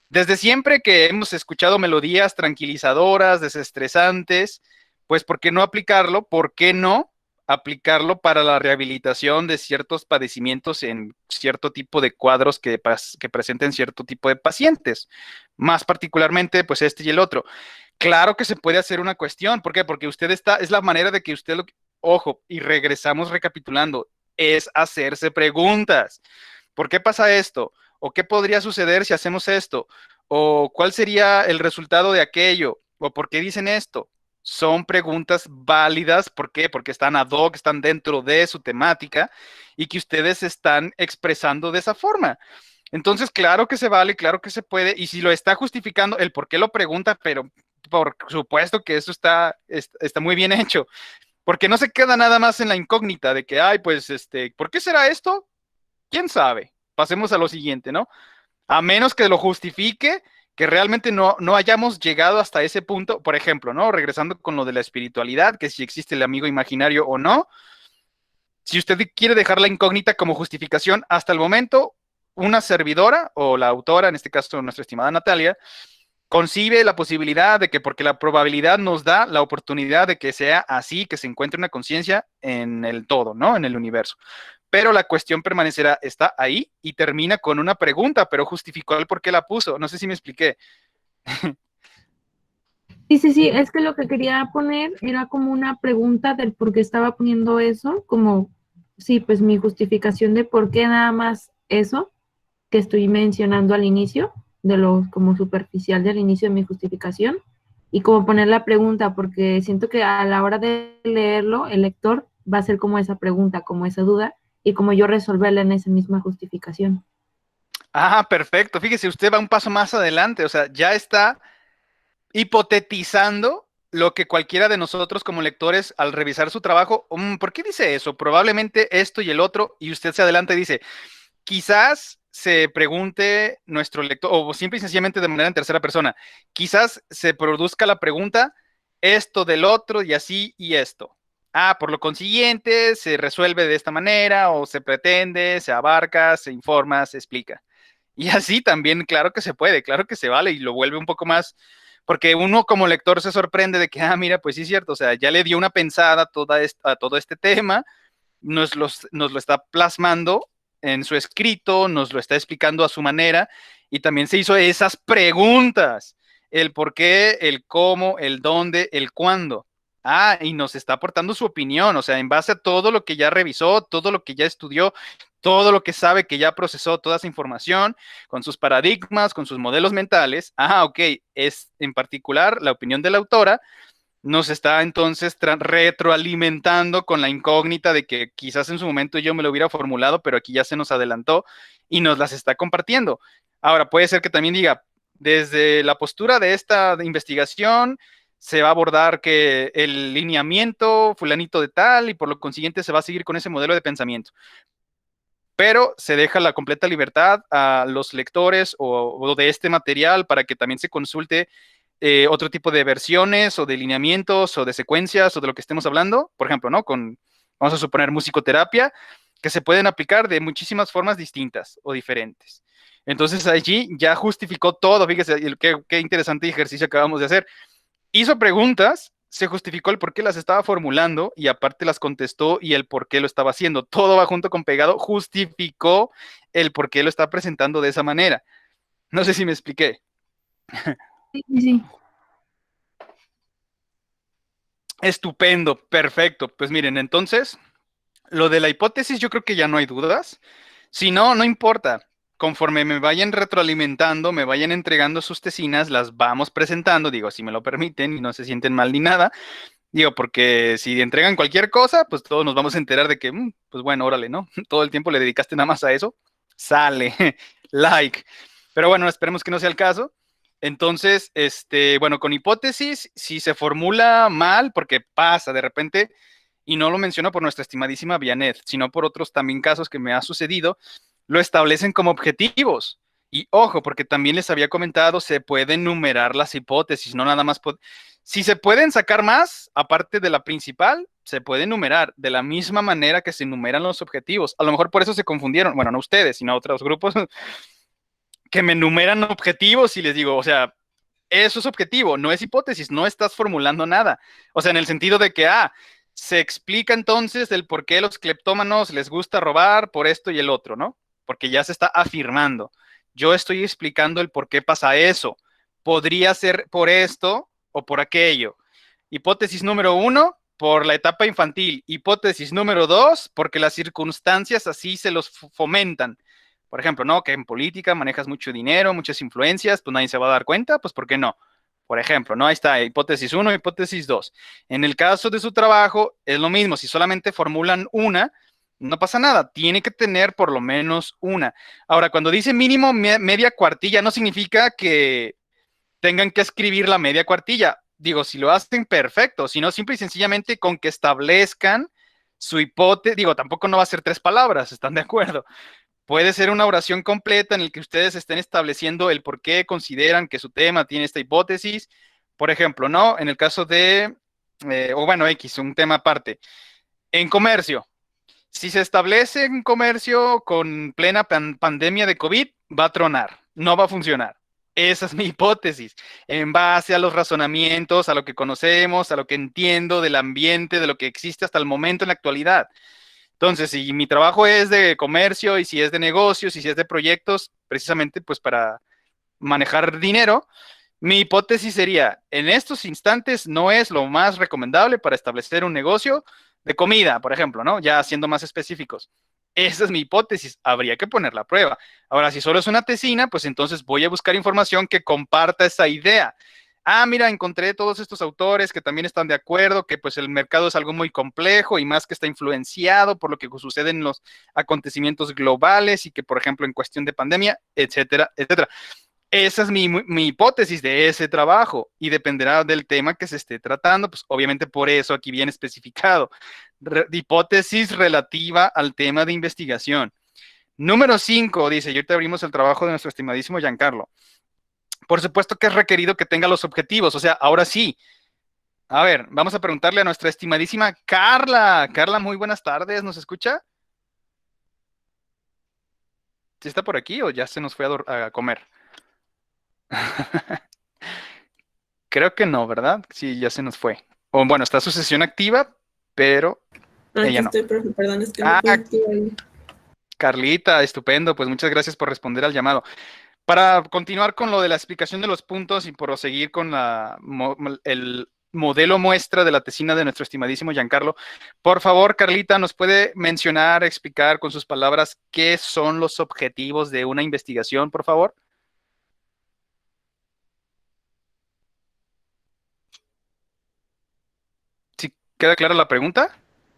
Desde siempre que hemos escuchado melodías tranquilizadoras, desestresantes, pues ¿por qué no aplicarlo? ¿Por qué no aplicarlo para la rehabilitación de ciertos padecimientos en cierto tipo de cuadros que presenten cierto tipo de pacientes, más particularmente pues este y el otro. Claro que se puede hacer una cuestión, ¿por qué? Porque es la manera de que ojo, y regresamos recapitulando, es hacerse preguntas. ¿Por qué pasa esto? ¿O qué podría suceder si hacemos esto? ¿O cuál sería el resultado de aquello? ¿O por qué dicen esto? Son preguntas válidas, ¿por qué? Porque están ad hoc, están dentro de su temática y que ustedes están expresando de esa forma. Entonces, claro que se vale, claro que se puede, y si lo está justificando, el por qué lo pregunta, pero por supuesto que eso está muy bien hecho, porque no se queda nada más en la incógnita de que, ay, pues, ¿por qué será esto? ¿Quién sabe? Pasemos a lo siguiente, ¿no? A menos que lo justifique, que realmente no hayamos llegado hasta ese punto, por ejemplo, ¿no? Regresando con lo de la espiritualidad, que si existe el amigo imaginario o no, si usted quiere dejar la incógnita como justificación, hasta el momento, una servidora o la autora, en este caso nuestra estimada Natalia, concibe la posibilidad de que, porque la probabilidad nos da la oportunidad de que sea así, que se encuentre una conciencia en el todo, ¿no? En el universo. Pero la cuestión permanecerá, está ahí y termina con una pregunta, pero justificó el por qué la puso. No sé si me expliqué. Sí, es que lo que quería poner era como una pregunta del por qué estaba poniendo eso, como, sí, pues mi justificación de por qué nada más eso que estoy mencionando al inicio, de lo como superficial del inicio de mi justificación, y como poner la pregunta, porque siento que a la hora de leerlo, el lector va a hacer como esa pregunta, como esa duda, y como yo resolverla en esa misma justificación. Ah, perfecto. Fíjese, usted va un paso más adelante, o sea, ya está hipotetizando lo que cualquiera de nosotros como lectores al revisar su trabajo, ¿por qué dice eso? Probablemente esto y el otro, y usted se adelanta y dice, quizás se pregunte nuestro lector, o simple y sencillamente de manera en tercera persona, quizás se produzca la pregunta, esto del otro y así y esto. Ah, por lo consiguiente, se resuelve de esta manera, o se pretende, se abarca, se informa, se explica. Y así también, claro que se puede, claro que se vale, y lo vuelve un poco más, porque uno como lector se sorprende de que, mira, pues sí es cierto, o sea, ya le dio una pensada a todo este tema, nos lo está plasmando en su escrito, nos lo está explicando a su manera, y también se hizo esas preguntas, el por qué, el cómo, el dónde, el cuándo. Y nos está aportando su opinión, o sea, en base a todo lo que ya revisó, todo lo que ya estudió, todo lo que sabe que ya procesó toda esa información, con sus paradigmas, con sus modelos mentales. Ok, es en particular la opinión de la autora, nos está entonces retroalimentando con la incógnita de que quizás en su momento yo me lo hubiera formulado, pero aquí ya se nos adelantó y nos las está compartiendo. Ahora, puede ser que también diga, desde la postura de esta investigación, se va a abordar que el lineamiento fulanito de tal y por lo consiguiente se va a seguir con ese modelo de pensamiento. Pero se deja la completa libertad a los lectores o de este material para que también se consulte otro tipo de versiones o de lineamientos o de secuencias o de lo que estemos hablando, por ejemplo, ¿no? Vamos a suponer musicoterapia, que se pueden aplicar de muchísimas formas distintas o diferentes. Entonces allí ya justificó todo, fíjese, qué interesante ejercicio acabamos de hacer. Hizo preguntas, se justificó el por qué las estaba formulando y aparte las contestó y el por qué lo estaba haciendo. Todo va junto con pegado, justificó el por qué lo está presentando de esa manera. No sé si me expliqué. Sí. Estupendo, perfecto. Pues miren, entonces, lo de la hipótesis yo creo que ya no hay dudas. Si no, no importa. Conforme me vayan retroalimentando, me vayan entregando sus tesinas, las vamos presentando, digo, si me lo permiten y no se sienten mal ni nada. Digo, porque si entregan cualquier cosa, pues todos nos vamos a enterar de que, pues bueno, órale, ¿no? Todo el tiempo le dedicaste nada más a eso. Sale, like. Pero bueno, esperemos que no sea el caso. Entonces, bueno, con hipótesis, si se formula mal, porque pasa de repente, y no lo menciono por nuestra estimadísima Vianet, sino por otros también casos que me ha sucedido, lo establecen como objetivos. Y ojo, porque también les había comentado, se pueden numerar las hipótesis, no nada más. Si se pueden sacar más, aparte de la principal, se puede numerar de la misma manera que se numeran los objetivos. A lo mejor por eso se confundieron, bueno, no ustedes, sino otros grupos que me numeran objetivos y les digo, o sea, eso es objetivo, no es hipótesis, no estás formulando nada. O sea, en el sentido de que, se explica entonces el por qué los cleptómanos les gusta robar por esto y el otro, ¿no? Porque ya se está afirmando. Yo estoy explicando el por qué pasa eso. Podría ser por esto o por aquello. Hipótesis número 1, por la etapa infantil. Hipótesis número 2, porque las circunstancias así se los fomentan. Por ejemplo, ¿no? Que en política manejas mucho dinero, muchas influencias, pues nadie se va a dar cuenta, pues ¿por qué no? Por ejemplo, ¿no? Ahí está, hipótesis 1, hipótesis 2. En el caso de su trabajo, es lo mismo. Si solamente formulan una, no pasa nada. Tiene que tener por lo menos una. Ahora, cuando dice mínimo media cuartilla, no significa que tengan que escribir la media cuartilla. Digo, si lo hacen, perfecto. Si no, simple y sencillamente con que establezcan su hipótesis. Digo, tampoco no va a ser 3 palabras, ¿están de acuerdo? Puede ser una oración completa en la que ustedes estén estableciendo el por qué consideran que su tema tiene esta hipótesis. Por ejemplo, ¿no? En el caso de, o bueno, X, un tema aparte. En comercio, si se establece un comercio con plena pandemia de COVID, va a tronar, no va a funcionar. Esa es mi hipótesis, en base a los razonamientos, a lo que conocemos, a lo que entiendo del ambiente, de lo que existe hasta el momento en la actualidad. Entonces, si mi trabajo es de comercio y si es de negocios y si es de proyectos, precisamente pues para manejar dinero, mi hipótesis sería, en estos instantes no es lo más recomendable para establecer un negocio de comida, por ejemplo, ¿no? Ya siendo más específicos. Esa es mi hipótesis, habría que ponerla a prueba. Ahora, si solo es una tesina, pues entonces voy a buscar información que comparta esa idea. Ah, mira, encontré todos estos autores que también están de acuerdo, que pues el mercado es algo muy complejo y más que está influenciado por lo que sucede en los acontecimientos globales y que, por ejemplo, en cuestión de pandemia, etcétera, etcétera. Esa es mi hipótesis de ese trabajo y dependerá del tema que se esté tratando, pues obviamente por eso aquí viene especificado. Hipótesis relativa al tema de investigación. Número 5, dice, y ahorita abrimos el trabajo de nuestro estimadísimo Giancarlo. Por supuesto que es requerido que tenga los objetivos, o sea, ahora sí. A ver, vamos a preguntarle a nuestra estimadísima Carla. Carla, muy buenas tardes, ¿nos escucha? ¿Sí está por aquí o ya se nos fue a comer? Creo que no, ¿verdad? Sí, ya se nos fue. O bueno, está su sesión activa, pero Aquí ella no. estoy, profe, perdón, es que no Ah, puedo activar. Carlita, estupendo. Pues muchas gracias por responder al llamado. Para continuar con lo de la explicación de los puntos y proseguir con el modelo muestra de la tesina de nuestro estimadísimo Giancarlo, por favor, Carlita, ¿nos puede mencionar, explicar con sus palabras qué son los objetivos de una investigación, por favor? ¿Sí queda clara la pregunta?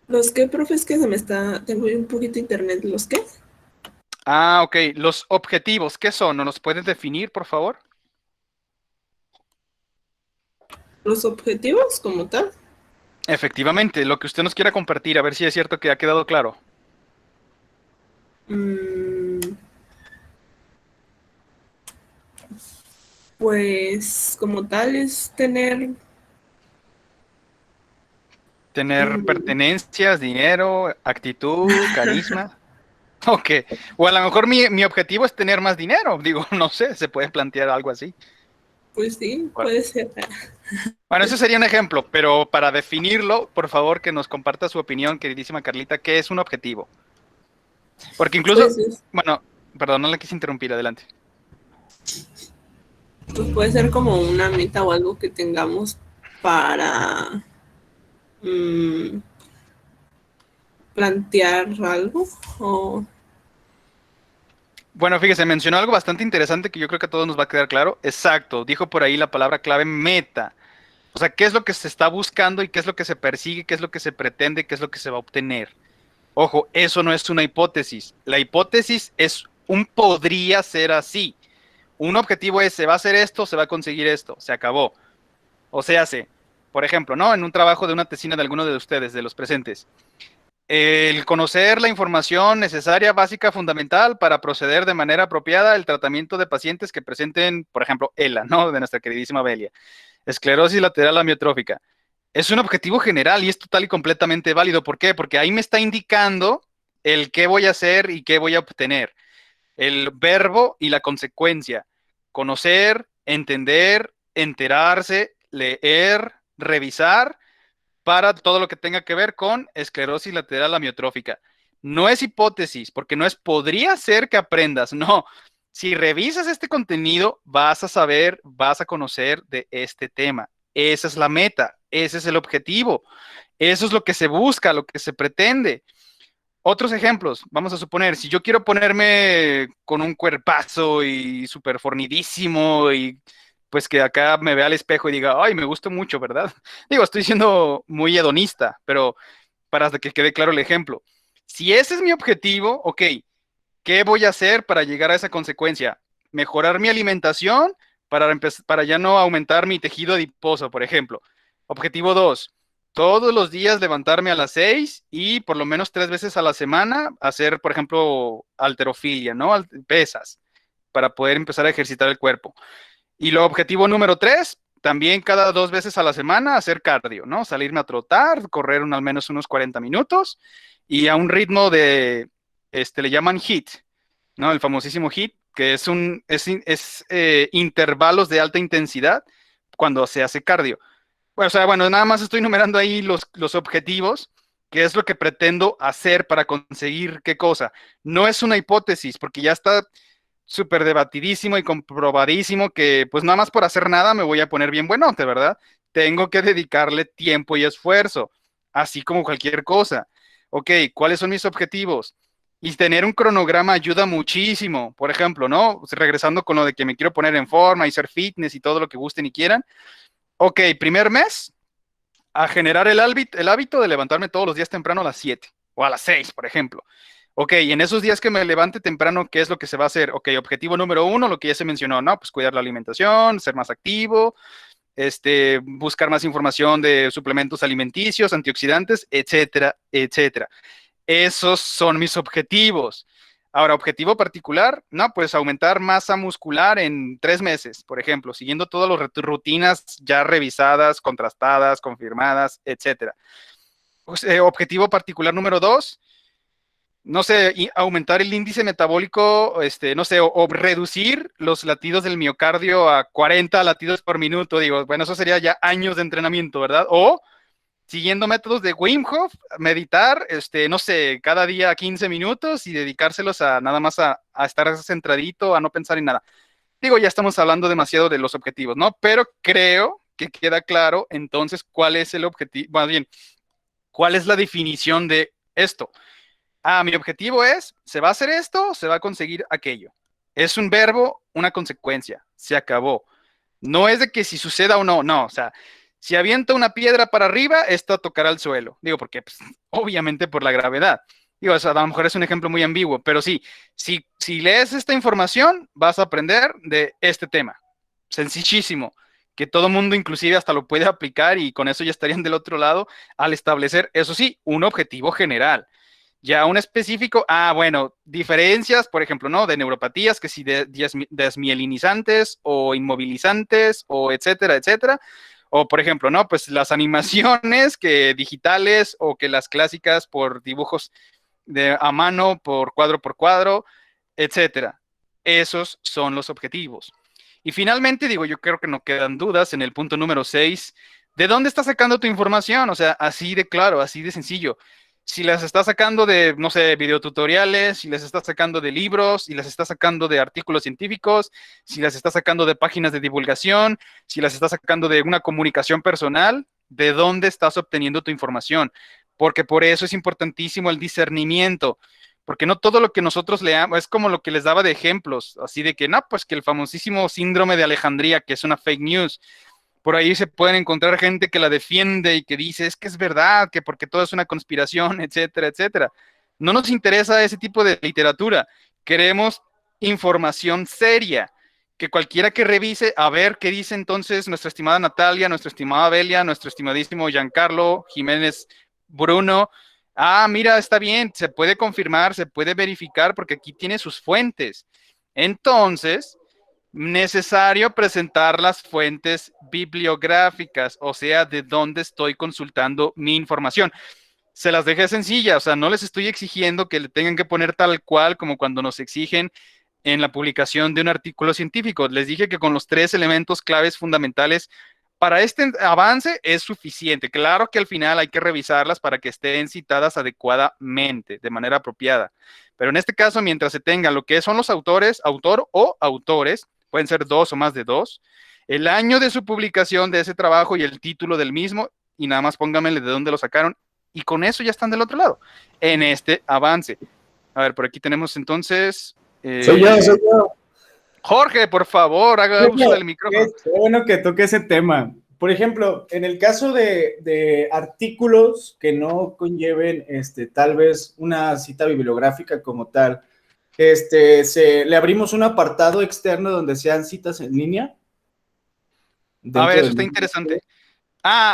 ¿Los qué, profe? Es que se me está, tengo un poquito de internet. ¿Los qué? Ah, ok. Los objetivos, ¿qué son? ¿No nos puedes definir, por favor? ¿Los objetivos como tal? Efectivamente, lo que usted nos quiera compartir, a ver si es cierto que ha quedado claro. Mm, pues como tal es tener... Tener mm, pertenencias, dinero, actitud, carisma. Ok. O a lo mejor mi objetivo es tener más dinero. Digo, no sé, se puede plantear algo así. pues sí, Bueno, puede ser. bueno, ese sería un ejemplo, pero para definirlo, por favor, que nos comparta su opinión, queridísima Carlita, ¿qué es un objetivo? Porque incluso, Pues, bueno, perdón, no le quise interrumpir, adelante. pues puede ser como una meta o algo que tengamos para mm, plantear algo. O, Bueno, fíjese, mencionó algo bastante interesante que yo creo que a todos nos va a quedar claro. Exacto, dijo por ahí la palabra clave meta. O sea, ¿qué es lo que se está buscando y qué es lo que se persigue, qué es lo que se pretende, qué es lo que se va a obtener? Ojo, eso no es una hipótesis. La hipótesis es un podría ser así. Un objetivo es, se va a hacer esto, se va a conseguir esto, se acabó. O sea, por ejemplo, ¿no? En un trabajo de una tesina de alguno de ustedes, de los presentes. El conocer la información necesaria, básica, fundamental para proceder de manera apropiada al tratamiento de pacientes que presenten, por ejemplo, ELA, ¿no? De nuestra queridísima Belia. Esclerosis lateral amiotrófica. Es un objetivo general y es total y completamente válido. ¿Por qué? Porque ahí me está indicando el qué voy a hacer y qué voy a obtener. El verbo y la consecuencia. Conocer, entender, enterarse, leer, revisar para todo lo que tenga que ver con esclerosis lateral amiotrófica. No es hipótesis, porque no es podría ser que aprendas, no. Si revisas este contenido, vas a saber, vas a conocer de este tema. Esa es la meta, ese es el objetivo, eso es lo que se busca, lo que se pretende. Otros ejemplos, vamos a suponer, si yo quiero ponerme con un cuerpazo y súper fornidísimo y pues que acá me vea al espejo y diga, ay, me gusta mucho, ¿verdad? Digo, estoy siendo muy hedonista, pero para que quede claro el ejemplo. Si ese es mi objetivo, ok, ¿qué voy a hacer para llegar a esa consecuencia? Mejorar mi alimentación para ya no aumentar mi tejido adiposo, por ejemplo. Objetivo 2, todos los días levantarme a las 6 y por lo menos 3 veces a la semana hacer, por ejemplo, halterofilia, ¿no? Pesas, para poder empezar a ejercitar el cuerpo. Y lo objetivo número 3, también cada 2 veces a la semana hacer cardio, ¿no? Salirme a trotar, correr al menos unos 40 minutos y a un ritmo de, le llaman HIIT, ¿no? El famosísimo HIIT, que es intervalos de alta intensidad cuando se hace cardio. Bueno, o sea, bueno, nada más estoy numerando ahí los objetivos, que es lo que pretendo hacer para conseguir qué cosa. No es una hipótesis, porque ya está súper debatidísimo y comprobadísimo que pues nada más por hacer nada me voy a poner bien buenote, ¿verdad? Tengo que dedicarle tiempo y esfuerzo, así como cualquier cosa. Ok, ¿cuáles son mis objetivos? Y tener un cronograma ayuda muchísimo. Por ejemplo, ¿no? Regresando con lo de que me quiero poner en forma y ser fitness y todo lo que gusten y quieran. Ok, primer mes, a generar el hábito de levantarme todos los días temprano a las 7 o a las 6, por ejemplo. Ok, y en esos días que me levante temprano, ¿qué es lo que se va a hacer? Ok, objetivo número 1, lo que ya se mencionó, ¿no? Pues cuidar la alimentación, ser más activo, buscar más información de suplementos alimenticios, antioxidantes, etcétera, etcétera. Esos son mis objetivos. Ahora, objetivo particular, no, pues aumentar masa muscular en 3 meses, por ejemplo, siguiendo todas las rutinas ya revisadas, contrastadas, confirmadas, etcétera. Objetivo particular número 2, no sé, aumentar el índice metabólico, no sé, o reducir los latidos del miocardio a 40 latidos por minuto. Digo, bueno, eso sería ya años de entrenamiento, ¿verdad? O siguiendo métodos de Wim Hof, meditar, no sé, cada día 15 minutos y dedicárselos a nada más a estar centradito, a no pensar en nada. Digo, ya estamos hablando demasiado de los objetivos, ¿no? Pero creo que queda claro entonces cuál es el objetivo, más bien, cuál es la definición de esto. Ah, mi objetivo es, ¿se va a hacer esto o se va a conseguir aquello? Es un verbo, una consecuencia, se acabó. No es de que si suceda o no, no, o sea, si avienta una piedra para arriba, esta tocará el suelo. Digo, porque pues, obviamente por la gravedad. Digo, o sea, a lo mejor es un ejemplo muy ambiguo, pero sí, si lees esta información, vas a aprender de este tema. Sencillísimo, que todo mundo inclusive hasta lo puede aplicar y con eso ya estarían del otro lado al establecer, eso sí, un objetivo general. Ya un específico, bueno, diferencias, por ejemplo, ¿no? De neuropatías, que si desmielinizantes o inmovilizantes o etcétera, etcétera. O, por ejemplo, ¿no? Pues las animaciones que digitales o que las clásicas por dibujos a mano, por cuadro, etcétera. Esos son los objetivos. Y finalmente, digo, yo creo que no quedan dudas en el punto número 6. ¿De dónde estás sacando tu información? O sea, así de claro, así de sencillo. Si las estás sacando de, no sé, videotutoriales, si las estás sacando de libros, si las estás sacando de artículos científicos, si las estás sacando de páginas de divulgación, si las estás sacando de una comunicación personal, ¿de dónde estás obteniendo tu información? Porque por eso es importantísimo el discernimiento, porque no todo lo que nosotros leamos es como lo que les daba de ejemplos, así de que, no, pues que el famosísimo síndrome de Alejandría, que es una fake news. Por ahí se pueden encontrar gente que la defiende y que dice, es que es verdad, que porque todo es una conspiración, etcétera, etcétera. No nos interesa ese tipo de literatura. Queremos información seria, que cualquiera que revise, a ver qué dice entonces nuestra estimada Natalia, nuestra estimada Belia, nuestro estimadísimo Giancarlo Jiménez Bruno. Ah, mira, está bien, se puede confirmar, se puede verificar, porque aquí tiene sus fuentes. Entonces, necesario presentar las fuentes bibliográficas, o sea, de dónde estoy consultando mi información. Se las dejé sencilla, o sea, no les estoy exigiendo que le tengan que poner tal cual como cuando nos exigen en la publicación de un artículo científico. Les dije que con los 3 elementos claves fundamentales para este avance es suficiente. Claro que al final hay que revisarlas para que estén citadas adecuadamente, de manera apropiada. Pero en este caso, mientras se tenga lo que son los autores, autor o autores, pueden ser 2 o más de 2, el año de su publicación de ese trabajo y el título del mismo, y nada más pónganmele de dónde lo sacaron, y con eso ya están del otro lado, en este avance. A ver, por aquí tenemos entonces... Soy yo. Jorge, por favor, haga uso del micrófono. Qué bueno que toque ese tema. Por ejemplo, en el caso de artículos que no conlleven tal vez una cita bibliográfica como tal, le abrimos un apartado externo donde sean citas en línea. A ver, eso está interesante.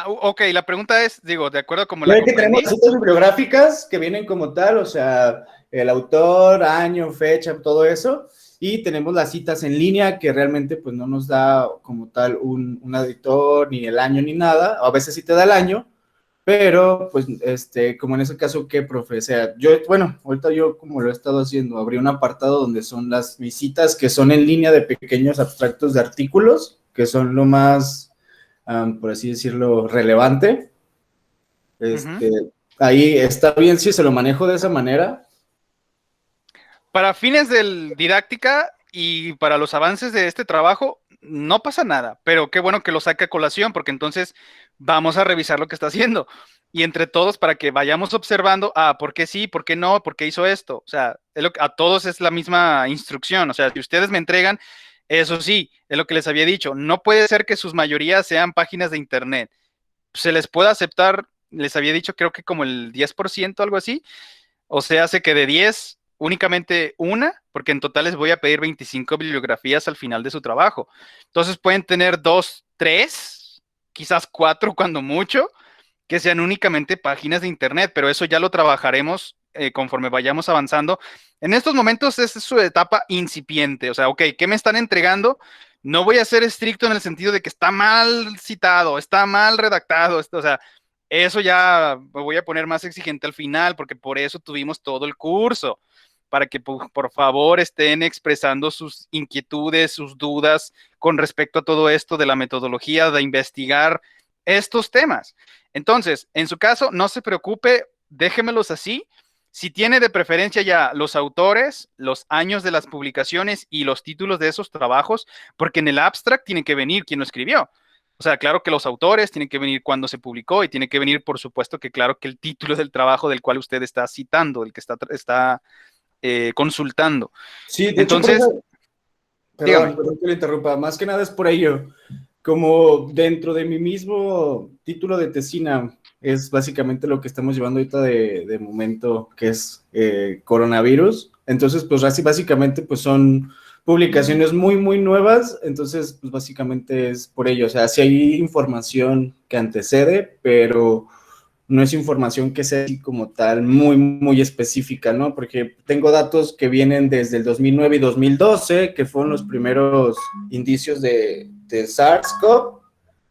Ok, la pregunta es, digo, de acuerdo como la que tenemos citas bibliográficas que vienen como tal, o sea, el autor, año, fecha, todo eso, y tenemos las citas en línea que realmente pues no nos da como tal un editor, ni el año, ni nada, a veces sí te da el año, pero pues como en ese caso, ¿qué, profe? O sea, ahorita yo como lo he estado haciendo, abrí un apartado donde son mis citas que son en línea de pequeños abstractos de artículos, que son lo más, por así decirlo, relevante. Ahí está bien si se lo manejo de esa manera. Para fines de didáctica y para los avances de este trabajo, no pasa nada, pero qué bueno que lo saque a colación, porque entonces vamos a revisar lo que está haciendo. Y entre todos, para que vayamos observando, ¿por qué sí? ¿Por qué no? ¿Por qué hizo esto? O sea, a todos es la misma instrucción. O sea, si ustedes me entregan, eso sí, es lo que les había dicho. No puede ser que sus mayorías sean páginas de internet. Se les puede aceptar, les había dicho, creo que como el 10%, algo así. O sea, hace que de 10, únicamente una, porque en total les voy a pedir 25 bibliografías al final de su trabajo. Entonces pueden tener 2, 3, quizás 4 cuando mucho, que sean únicamente páginas de internet, pero eso ya lo trabajaremos conforme vayamos avanzando. En estos momentos es su etapa incipiente, o sea, ok, ¿qué me están entregando? No voy a ser estricto en el sentido de que está mal citado, está mal redactado, o sea, eso ya me voy a poner más exigente al final, porque por eso tuvimos todo el curso, para que por favor estén expresando sus inquietudes, sus dudas con respecto a todo esto de la metodología de investigar estos temas. Entonces, en su caso, no se preocupe, déjemelos así. Si tiene de preferencia ya los autores, los años de las publicaciones y los títulos de esos trabajos, porque en el abstract tiene que venir quien lo escribió. O sea, claro que los autores tienen que venir cuando se publicó y tiene que venir, por supuesto, que claro que el título del trabajo del cual usted está citando, el que está consultando. Sí, de entonces, hecho, perdón que le interrumpa, más que nada es por ello, como dentro de mi mismo título de tesina, es básicamente lo que estamos llevando ahorita de momento, que es coronavirus, entonces pues básicamente pues son publicaciones muy, muy nuevas, entonces pues básicamente es por ello, o sea, sí hay información que antecede, pero no es información que sea así como tal muy, muy específica, ¿no? Porque tengo datos que vienen desde el 2009 y 2012, que fueron los primeros indicios de SARS-CoV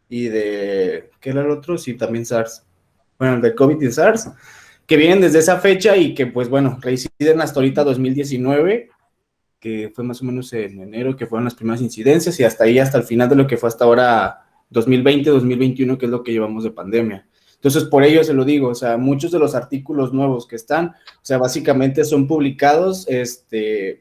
y de, ¿qué era el otro? Sí, también SARS. Bueno, de COVID y SARS, que vienen desde esa fecha y que, pues bueno, reinciden hasta ahorita 2019, que fue más o menos en enero, que fueron las primeras incidencias, y hasta ahí, hasta el final de lo que fue hasta ahora 2020, 2021, que es lo que llevamos de pandemia. Entonces, por ello se lo digo, o sea, muchos de los artículos nuevos que están, o sea, básicamente son publicados,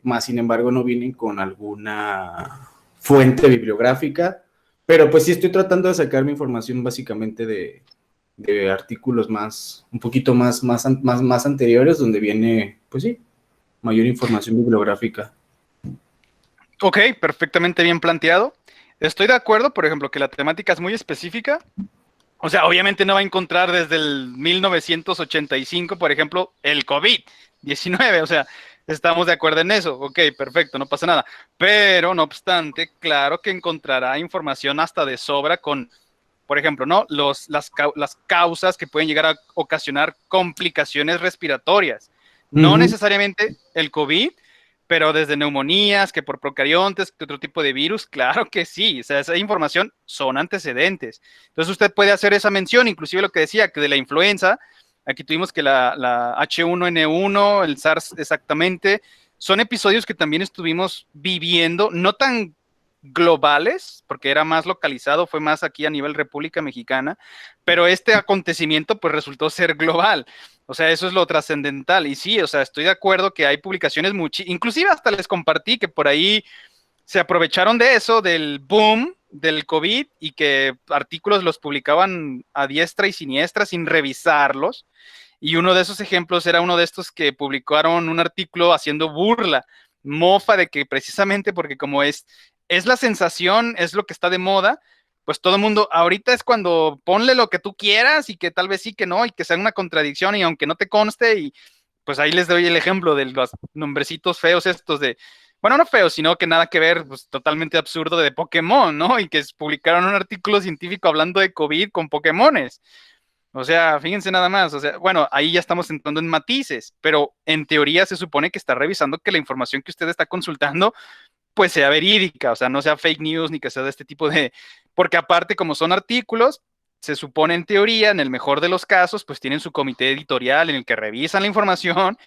más sin embargo no vienen con alguna fuente bibliográfica, pero pues sí estoy tratando de sacar mi información básicamente de artículos un poquito más anteriores, donde viene, pues sí, mayor información bibliográfica. Ok, perfectamente bien planteado. Estoy de acuerdo, por ejemplo, que la temática es muy específica. O sea, obviamente no va a encontrar desde el 1985, por ejemplo, el COVID-19. O sea, estamos de acuerdo en eso. Ok, perfecto, no pasa nada. Pero, no obstante, claro que encontrará información hasta de sobra con, por ejemplo, ¿no? Las causas que pueden llegar a ocasionar complicaciones respiratorias. No necesariamente el COVID, pero desde neumonías, que por procariontes, que otro tipo de virus, claro que sí, o sea, esa información son antecedentes. Entonces usted puede hacer esa mención, inclusive lo que decía, que de la influenza, aquí tuvimos que la H1N1, el SARS exactamente, son episodios que también estuvimos viviendo, no tan globales, porque era más localizado, fue más aquí a nivel República Mexicana, pero este acontecimiento pues resultó ser global. O sea, eso es lo trascendental. Y sí, o sea, estoy de acuerdo que hay publicaciones inclusive hasta les compartí que por ahí se aprovecharon de eso, del boom del COVID, y que artículos los publicaban a diestra y siniestra sin revisarlos. Y uno de esos ejemplos era uno de estos que publicaron un artículo haciendo burla, mofa de que precisamente porque como es la sensación, es lo que está de moda, pues todo el mundo, ahorita es cuando ponle lo que tú quieras y que tal vez sí, que no, y que sea una contradicción y aunque no te conste, y pues ahí les doy el ejemplo de los nombrecitos feos estos de, bueno, no feos, sino que nada que ver, pues totalmente absurdo de Pokémon, ¿no? Y que publicaron un artículo científico hablando de COVID con Pokémones. O sea, fíjense nada más, o sea, bueno, ahí ya estamos entrando en matices, pero en teoría se supone que está revisando que la información que usted está consultando pues sea verídica, o sea, no sea fake news ni que sea de este tipo de, porque aparte como son artículos, se supone en teoría, en el mejor de los casos, pues tienen su comité editorial en el que revisan la información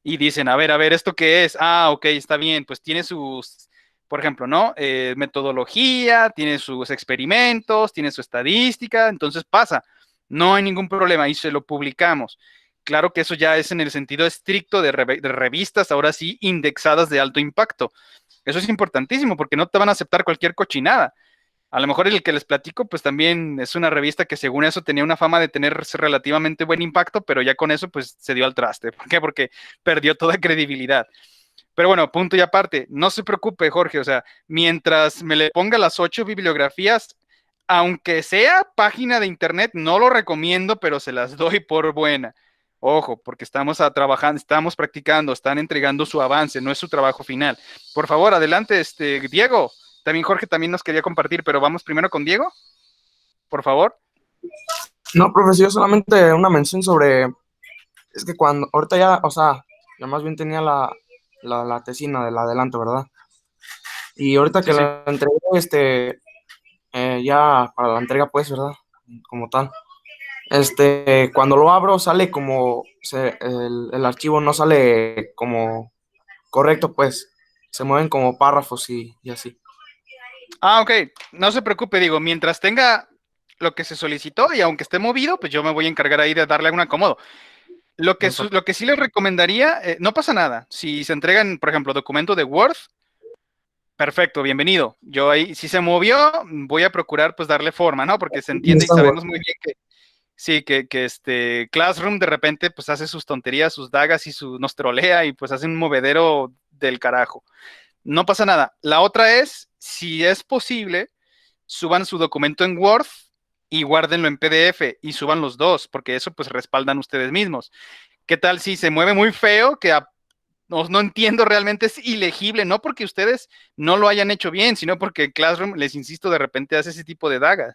y dicen, a ver, ¿esto qué es? Ah, ok, está bien, pues tiene sus, por ejemplo, ¿no? Metodología, tiene sus experimentos, tiene su estadística, entonces pasa, no hay ningún problema y se lo publicamos. Claro que eso ya es en el sentido estricto de revistas, ahora sí, indexadas de alto impacto. Eso es importantísimo porque no te van a aceptar cualquier cochinada. A lo mejor el que les platico, pues también es una revista que según eso tenía una fama de tener relativamente buen impacto, pero ya con eso pues se dio al traste. ¿Por qué? Porque perdió toda credibilidad. Pero bueno, punto y aparte, no se preocupe, Jorge, o sea, mientras me le ponga las 8 bibliografías, aunque sea página de internet, no lo recomiendo, pero se las doy por buena. Ojo, porque estamos trabajando, estamos practicando, están entregando su avance, no es su trabajo final. Por favor, adelante, Diego. También Jorge también nos quería compartir, pero vamos primero con Diego, por favor. No, profesor, solamente una mención sobre, es que cuando, ahorita ya, o sea, yo más bien tenía la tesina del adelanto, ¿verdad? Y ahorita que Sí. la entregué, ya para la entrega, pues, ¿verdad? Como tal. Cuando lo abro sale como, el archivo no sale como correcto, pues, se mueven como párrafos y así. Ah, ok, no se preocupe, digo, mientras tenga lo que se solicitó y aunque esté movido, pues yo me voy a encargar ahí de darle algún acomodo. Lo que sí les recomendaría, no pasa nada, si se entregan, por ejemplo, documento de Word, perfecto, bienvenido. Yo ahí, si se movió, voy a procurar pues darle forma, ¿no? Porque se entiende y sabemos muy bien que sí, que Classroom de repente pues hace sus tonterías, sus dagas y nos trolea y pues hace un movedero del carajo. No pasa nada. La otra es, si es posible, suban su documento en Word y guárdenlo en PDF y suban los dos, porque eso pues respaldan ustedes mismos. ¿Qué tal si se mueve muy feo, que no entiendo realmente, es ilegible, no porque ustedes no lo hayan hecho bien, sino porque Classroom, les insisto, de repente hace ese tipo de dagas?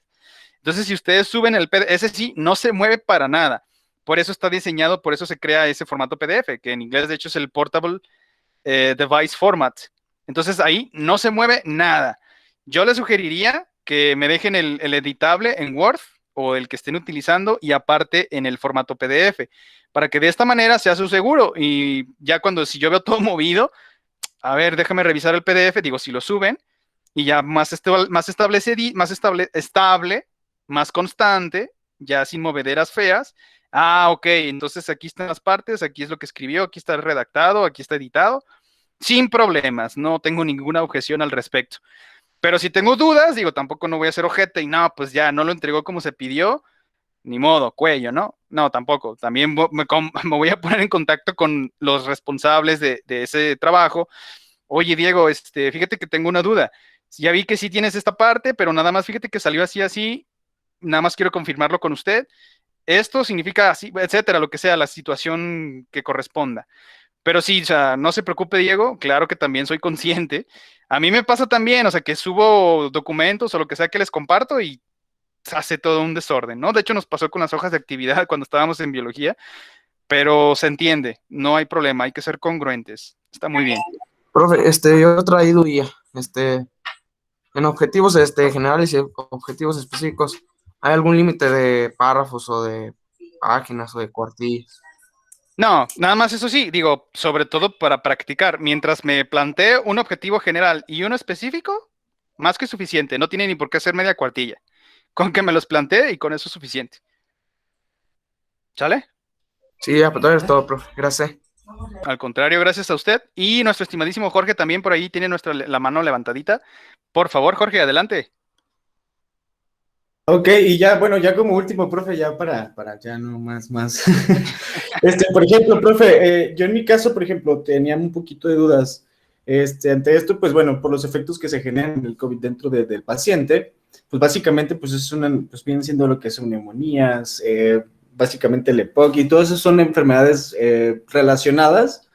Entonces, si ustedes suben el PDF, ese sí, no se mueve para nada. Por eso está diseñado, por eso se crea ese formato PDF, que en inglés de hecho es el Portable Device Format. Entonces, ahí no se mueve nada. Yo les sugeriría que me dejen el editable en Word o el que estén utilizando y aparte en el formato PDF, para que de esta manera sea su seguro y ya si yo veo todo movido, a ver, déjame revisar el PDF, digo, si lo suben y ya más estable, más constante, ya sin movederas feas. Ah, ok, entonces aquí están las partes, aquí es lo que escribió, aquí está redactado, aquí está editado, sin problemas, no tengo ninguna objeción al respecto. Pero si tengo dudas, digo, tampoco no voy a ser ojete y no, pues ya no lo entregó como se pidió, ni modo, cuello, ¿no? No, tampoco. También me voy a poner en contacto con los responsables de ese trabajo. Oye, Diego, fíjate que tengo una duda. Ya vi que sí tienes esta parte, pero nada más fíjate que salió así, nada más quiero confirmarlo con usted. Esto significa así, etcétera, lo que sea, la situación que corresponda. Pero sí, o sea, no se preocupe, Diego, claro que también soy consciente. A mí me pasa también, o sea, que subo documentos o lo que sea que les comparto y hace todo un desorden, ¿no? De hecho, nos pasó con las hojas de actividad cuando estábamos en biología, pero se entiende, no hay problema, hay que ser congruentes. Está muy bien. Profe, yo he traído ya, en objetivos generales y objetivos específicos, ¿hay algún límite de párrafos o de páginas o de cuartillas? No, nada más eso sí, digo, sobre todo para practicar. Mientras me plantee un objetivo general y uno específico, más que suficiente, no tiene ni por qué hacer media cuartilla. Con que me los plantee y con eso es suficiente. ¿Sale? Sí, ya, pues es todo, profe. Gracias. Al contrario, gracias a usted. Y nuestro estimadísimo Jorge también por ahí tiene la mano levantadita. Por favor, Jorge, adelante. Ok, y ya, bueno, ya como último, profe, ya para ya no más. Por ejemplo, profe, yo en mi caso, por ejemplo, tenía un poquito de dudas. Ante esto, pues bueno, por los efectos que se generan en el COVID dentro del paciente, pues básicamente, pues pues vienen siendo lo que son neumonías, básicamente el EPOC, y todas esas son enfermedades relacionadas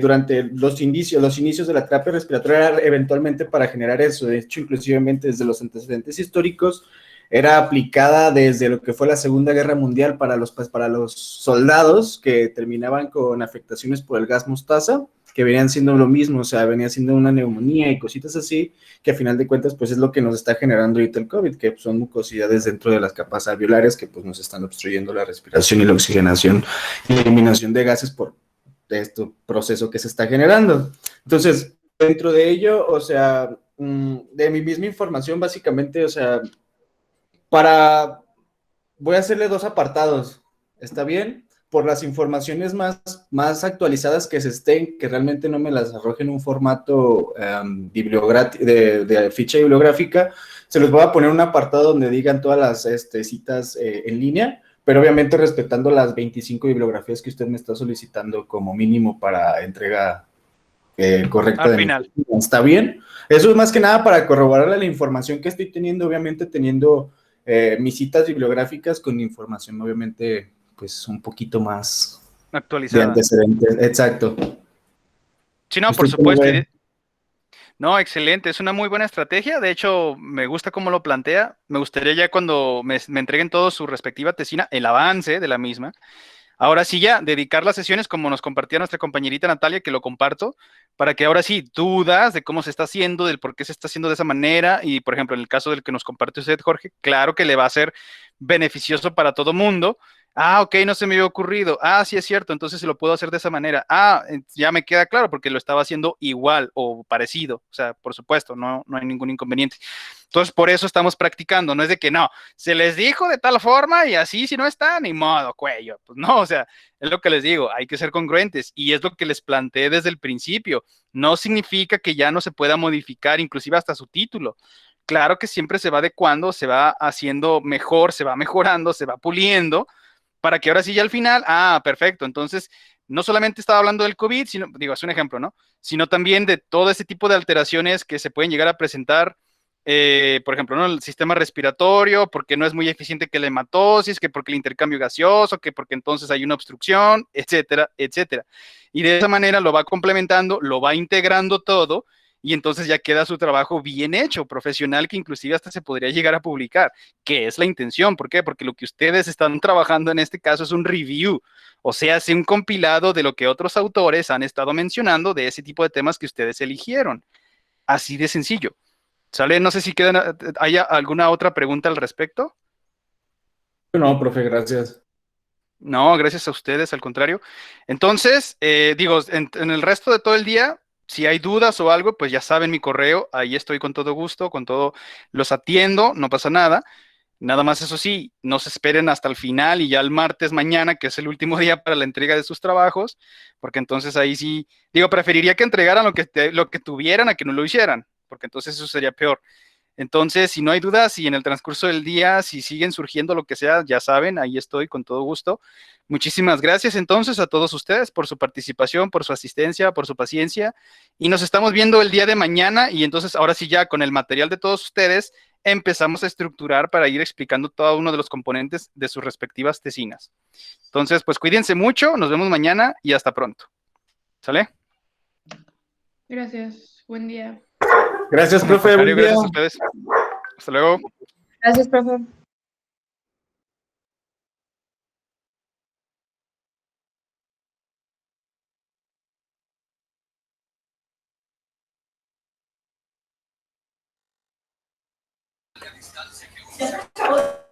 durante los inicios de la terapia respiratoria, eventualmente para generar eso. De hecho, inclusivamente desde los antecedentes históricos, era aplicada desde lo que fue la Segunda Guerra Mundial para los soldados que terminaban con afectaciones por el gas mostaza, que venían siendo lo mismo, o sea, venía siendo una neumonía y cositas así, que a final de cuentas, pues es lo que nos está generando ahorita el COVID, que son mucosidades dentro de las capas alveolares que pues nos están obstruyendo la respiración y la oxigenación y la eliminación de gases por este proceso que se está generando. Entonces, dentro de ello, o sea, de mi misma información, básicamente, o sea, voy a hacerle 2 apartados, ¿está bien? Por las informaciones más actualizadas que se estén, que realmente no me las arrojen en un formato de ficha bibliográfica, se los voy a poner un apartado donde digan todas las citas en línea, pero obviamente respetando las 25 bibliografías que usted me está solicitando como mínimo para entrega correcta Al de final. mi. ¿Está bien? Eso es más que nada para corroborar la información que estoy teniendo, obviamente teniendo mis citas bibliográficas con información, obviamente, pues un poquito más de Actualizada. antecedentes. Exacto. Sí, no, por ¿Usted cómo supuesto. ve? No, excelente, es una muy buena estrategia. De hecho, me gusta cómo lo plantea. Me gustaría ya cuando me entreguen todos su respectiva tesina, el avance de la misma. Ahora sí ya, dedicar las sesiones como nos compartía nuestra compañerita Natalia, que lo comparto, para que ahora sí, dudas de cómo se está haciendo, del por qué se está haciendo de esa manera, y por ejemplo, en el caso del que nos comparte usted, Jorge, claro que le va a ser beneficioso para todo mundo. Ah, ok, no se me había ocurrido. Ah, sí es cierto, entonces se lo puedo hacer de esa manera. Ah, ya me queda claro porque lo estaba haciendo igual o parecido. O sea, por supuesto, no hay ningún inconveniente. Entonces, por eso estamos practicando. No es de que no, se les dijo de tal forma y así, si no está, ni modo, cuello. Pues no, o sea, es lo que les digo, hay que ser congruentes y es lo que les planteé desde el principio. No significa que ya no se pueda modificar, inclusive hasta su título. Claro que siempre se va adecuando, se va haciendo mejor, se va mejorando, se va puliendo para que ahora sí ya al final, perfecto, entonces no solamente estaba hablando del COVID, sino, digo, es un ejemplo, ¿no? Sino también de todo ese tipo de alteraciones que se pueden llegar a presentar, por ejemplo, ¿no? El sistema respiratorio, porque no es muy eficiente que la hematosis, que porque el intercambio gaseoso, que porque entonces hay una obstrucción, etcétera, etcétera. Y de esa manera lo va complementando, lo va integrando todo y entonces ya queda su trabajo bien hecho, profesional, que inclusive hasta se podría llegar a publicar, que es la intención. ¿Por qué? Porque lo que ustedes están trabajando en este caso es un review, o sea, es un compilado de lo que otros autores han estado mencionando de ese tipo de temas que ustedes eligieron. Así de sencillo. ¿Sale? No sé si ¿hay alguna otra pregunta al respecto? No, profe, gracias. No, gracias a ustedes, al contrario. Entonces, digo, en el resto de todo el día, si hay dudas o algo, pues ya saben mi correo, ahí estoy con todo gusto, con todo, los atiendo, no pasa nada. Nada más eso sí, no se esperen hasta el final y ya el martes mañana, que es el último día para la entrega de sus trabajos, porque entonces ahí sí, digo, preferiría que entregaran lo que tuvieran a que no lo hicieran, porque entonces eso sería peor. Entonces, si no hay dudas, si en el transcurso del día, si siguen surgiendo lo que sea, ya saben, ahí estoy con todo gusto. Muchísimas gracias entonces a todos ustedes por su participación, por su asistencia, por su paciencia. Y nos estamos viendo el día de mañana y entonces ahora sí ya con el material de todos ustedes empezamos a estructurar para ir explicando cada uno de los componentes de sus respectivas tesinas. Entonces, pues cuídense mucho, nos vemos mañana y hasta pronto. ¿Sale? Gracias. Buen día. Gracias, Al profe. contrario, Buen día. gracias a ustedes. Hasta luego. Gracias, profe. Chao.